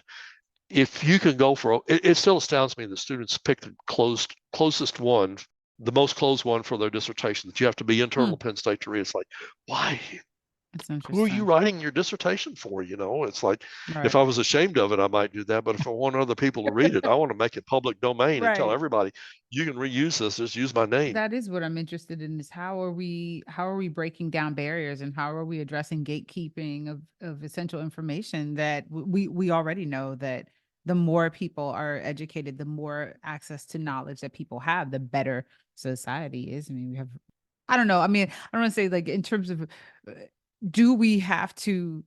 If you can go for it still astounds me that students pick the closest one, the most closed one for their dissertation, that you have to be internal Mm, Penn State to read. It's like, why? that's Who are you interesting. writing your dissertation for? It's like, if Right. I was ashamed of it, I might do that. But if I want other people to read it, I want to make it public domain and tell Right. everybody, you can reuse this, just use my name. That is what I'm interested in, is how are we breaking down barriers, and how are we addressing gatekeeping of essential information that we already know that the more people are educated, the more access to knowledge that people have, the better society is. I mean, we have, I don't know. I mean, I don't want to say, like, in terms of, do we have to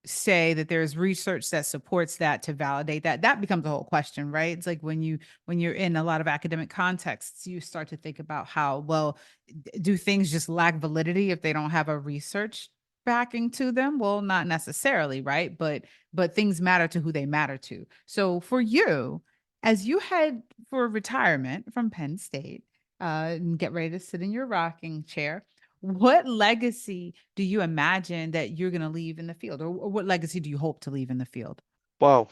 say that there's research that supports that to validate that? That becomes a whole question, right? It's like when you're in a lot of academic contexts, you start to think about how, well, do things just lack validity if they don't have a research backing to them? Well, not necessarily, right? But things matter to who they matter to. So for you, as you head for retirement from Penn State, and get ready to sit in your rocking chair, what legacy do you imagine that you're going to leave in the field, or what legacy do you hope to leave in the field? Wow.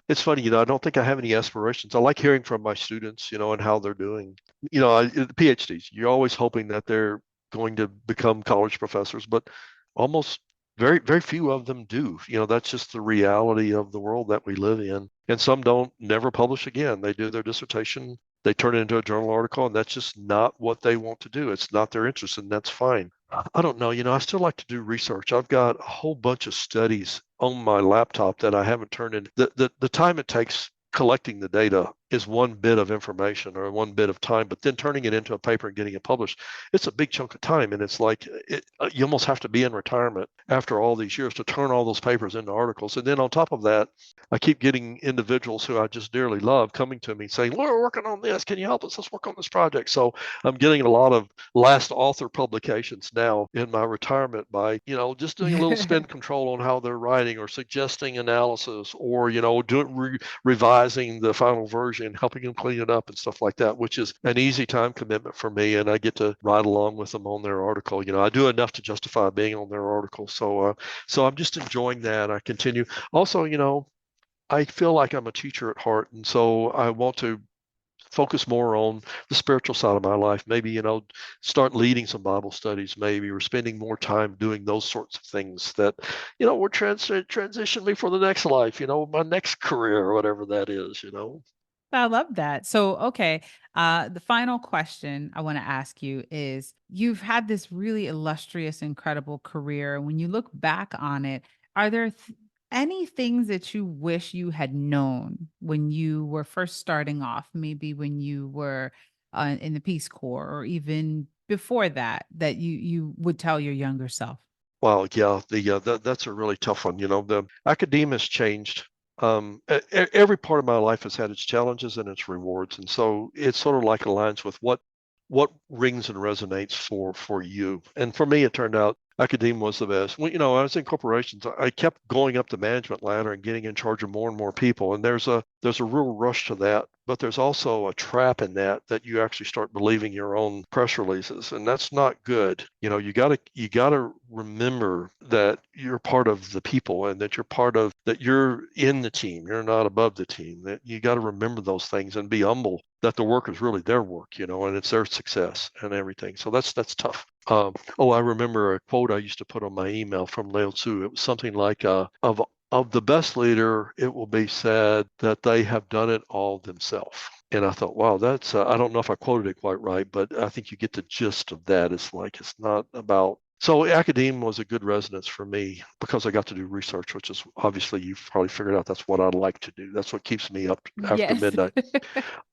It's funny, I don't think I have any aspirations. I like hearing from my students, and how they're doing. The PhDs, you're always hoping that they're going to become college professors, but almost very, very few of them do. That's just the reality of the world that we live in. And some don't never publish again. They do their dissertation, they turn it into a journal article, and that's just not what they want to do. It's not their interest, and that's fine. I don't know. I still like to do research. I've got a whole bunch of studies on my laptop that I haven't turned in. The time it takes collecting the data is one bit of information or one bit of time, but then turning it into a paper and getting it published, it's a big chunk of time. And it's like you almost have to be in retirement after all these years to turn all those papers into articles. And then on top of that, I keep getting individuals who I just dearly love coming to me saying, "We're working on this. Can you help us? Let's work on this project." So I'm getting a lot of last author publications now in my retirement by, just doing a little spin control on how they're writing or suggesting analysis or, revising the final version, helping them clean it up and stuff like that, which is an easy time commitment for me. And I get to ride along with them on their article. I do enough to justify being on their article. So I'm just enjoying that. I continue. Also, I feel like I'm a teacher at heart. And so I want to focus more on the spiritual side of my life. Maybe, start leading some Bible studies, maybe, or spending more time doing those sorts of things that, will transition me for the next life, my next career or whatever that is. I love that. So, okay, the final question I want to ask you is, you've had this really illustrious, incredible career. When you look back on it, are there any things that you wish you had known when you were first starting off, maybe when you were in the Peace Corps, or even before that, that you would tell your younger self? Well, yeah, that's a really tough one. The academia has changed. Every part of my life has had its challenges and its rewards, and so it sort of like aligns with what rings and resonates for you. And for me, it turned out academia was the best. Well, I was in corporations. I kept going up the management ladder and getting in charge of more and more people, and there's a real rush to that but there's also a trap in that you actually start believing your own press releases, and that's not good. You gotta remember that you're part of the people and that you're in the team. You're not above the team. That you got to remember those things and be humble that the work is really their work, and it's their success and everything. So that's tough. I remember a quote I used to put on my email from Lao Tzu. It was something like, of the best leader, it will be said that they have done it all themselves. And I thought, wow, I don't know if I quoted it quite right, but I think you get the gist of that. It's not about, so academe was a good resonance for me because I got to do research, which is obviously you've probably figured out that's what I like to do. That's what keeps me up after Yes. midnight.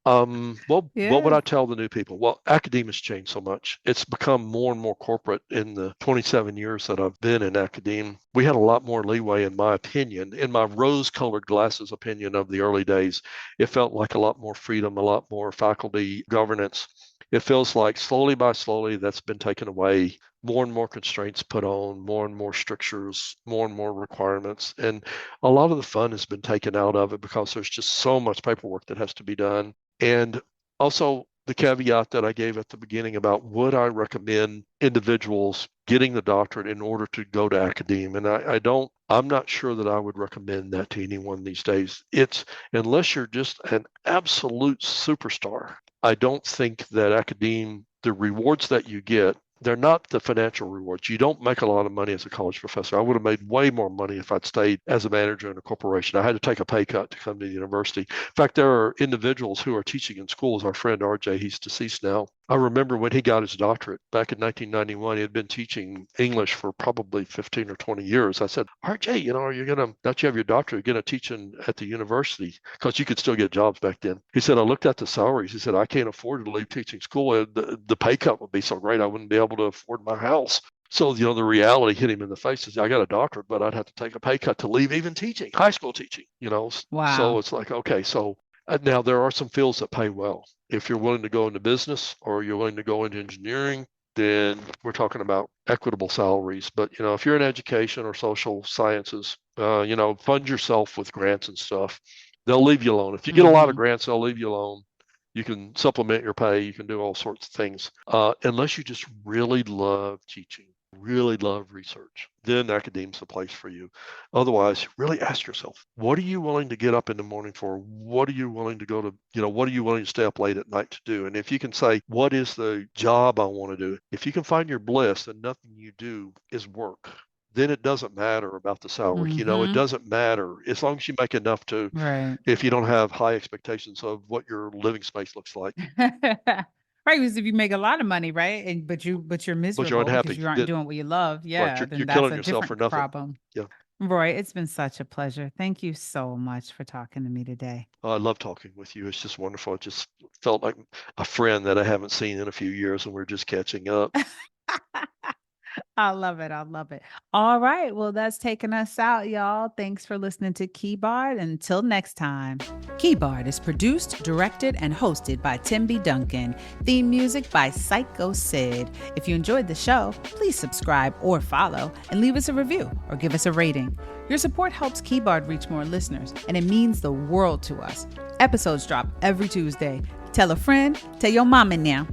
What would Yeah. I tell the new people? Well, academia has changed so much. It's become more and more corporate in the 27 years that I've been in academia. We had a lot more leeway, in my opinion, in my rose-colored glasses opinion of the early days. It felt like a lot more freedom, a lot more faculty governance. It feels like slowly by slowly that's been taken away. More and more constraints put on, more and more strictures, more and more requirements. And a lot of the fun has been taken out of it because there's just so much paperwork that has to be done. And also, the caveat that I gave at the beginning about would I recommend individuals getting the doctorate in order to go to academia? And I'm not sure that I would recommend that to anyone these days. It's unless you're just an absolute superstar. I don't think that academia, the rewards that you get, they're not the financial rewards. You don't make a lot of money as a college professor. I would have made way more money if I'd stayed as a manager in a corporation. I had to take a pay cut to come to the university. In fact, there are individuals who are teaching in schools. Our friend RJ, he's deceased now. I remember when he got his doctorate back in 1991, he had been teaching English for probably 15 or 20 years. I said, RJ, are you going to, now that you have your doctorate, you're going to teach at the university? Because you could still get jobs back then. He said, I looked at the salaries. He said, I can't afford to leave teaching school. The pay cut would be so great, I wouldn't be able to afford my house. So, the reality hit him in the face is I got a doctorate, but I'd have to take a pay cut to leave even teaching, high school teaching. So Wow. it's like, okay, so now there are some fields that pay well. If you're willing to go into business or you're willing to go into engineering, then we're talking about equitable salaries. But, if you're in education or social sciences, fund yourself with grants and stuff. They'll leave you alone. If you get a lot of Hmm. grants, they'll leave you alone. You can supplement your pay. You can do all sorts of things. Unless you just really love teaching, really love research, then academia's the place for you. Otherwise, really ask yourself, what are you willing to get up in the morning for? What are you willing to go to, what are you willing to stay up late at night to do? And if you can say, what is the job I want to do? If you can find your bliss and nothing you do is work, then it doesn't matter about the salary. It Hmm. doesn't matter as long as you make enough to, Right. if you don't have high expectations of what your living space looks like, Right, because if you make a lot of money, right, and but you're but you're miserable because unhappy, you aren't then doing what you love, right, yeah, you're then that's killing a yourself for different nothing. problem. Yeah. Roy, it's been such a pleasure. Thank you so much for talking to me today. I love talking with you. It's just wonderful. It just felt like a friend that I haven't seen in a few years, and we're just catching up. I love it. I love it. All right. Well, that's taking us out, y'all. Thanks for listening to Keybard. Until next time. Keybard is produced, directed, and hosted by Tim B. Duncan. Theme music by Psycho Sid. If you enjoyed the show, please subscribe or follow and leave us a review or give us a rating. Your support helps Keybard reach more listeners, and it means the world to us. Episodes drop every Tuesday. Tell a friend, tell your mama now.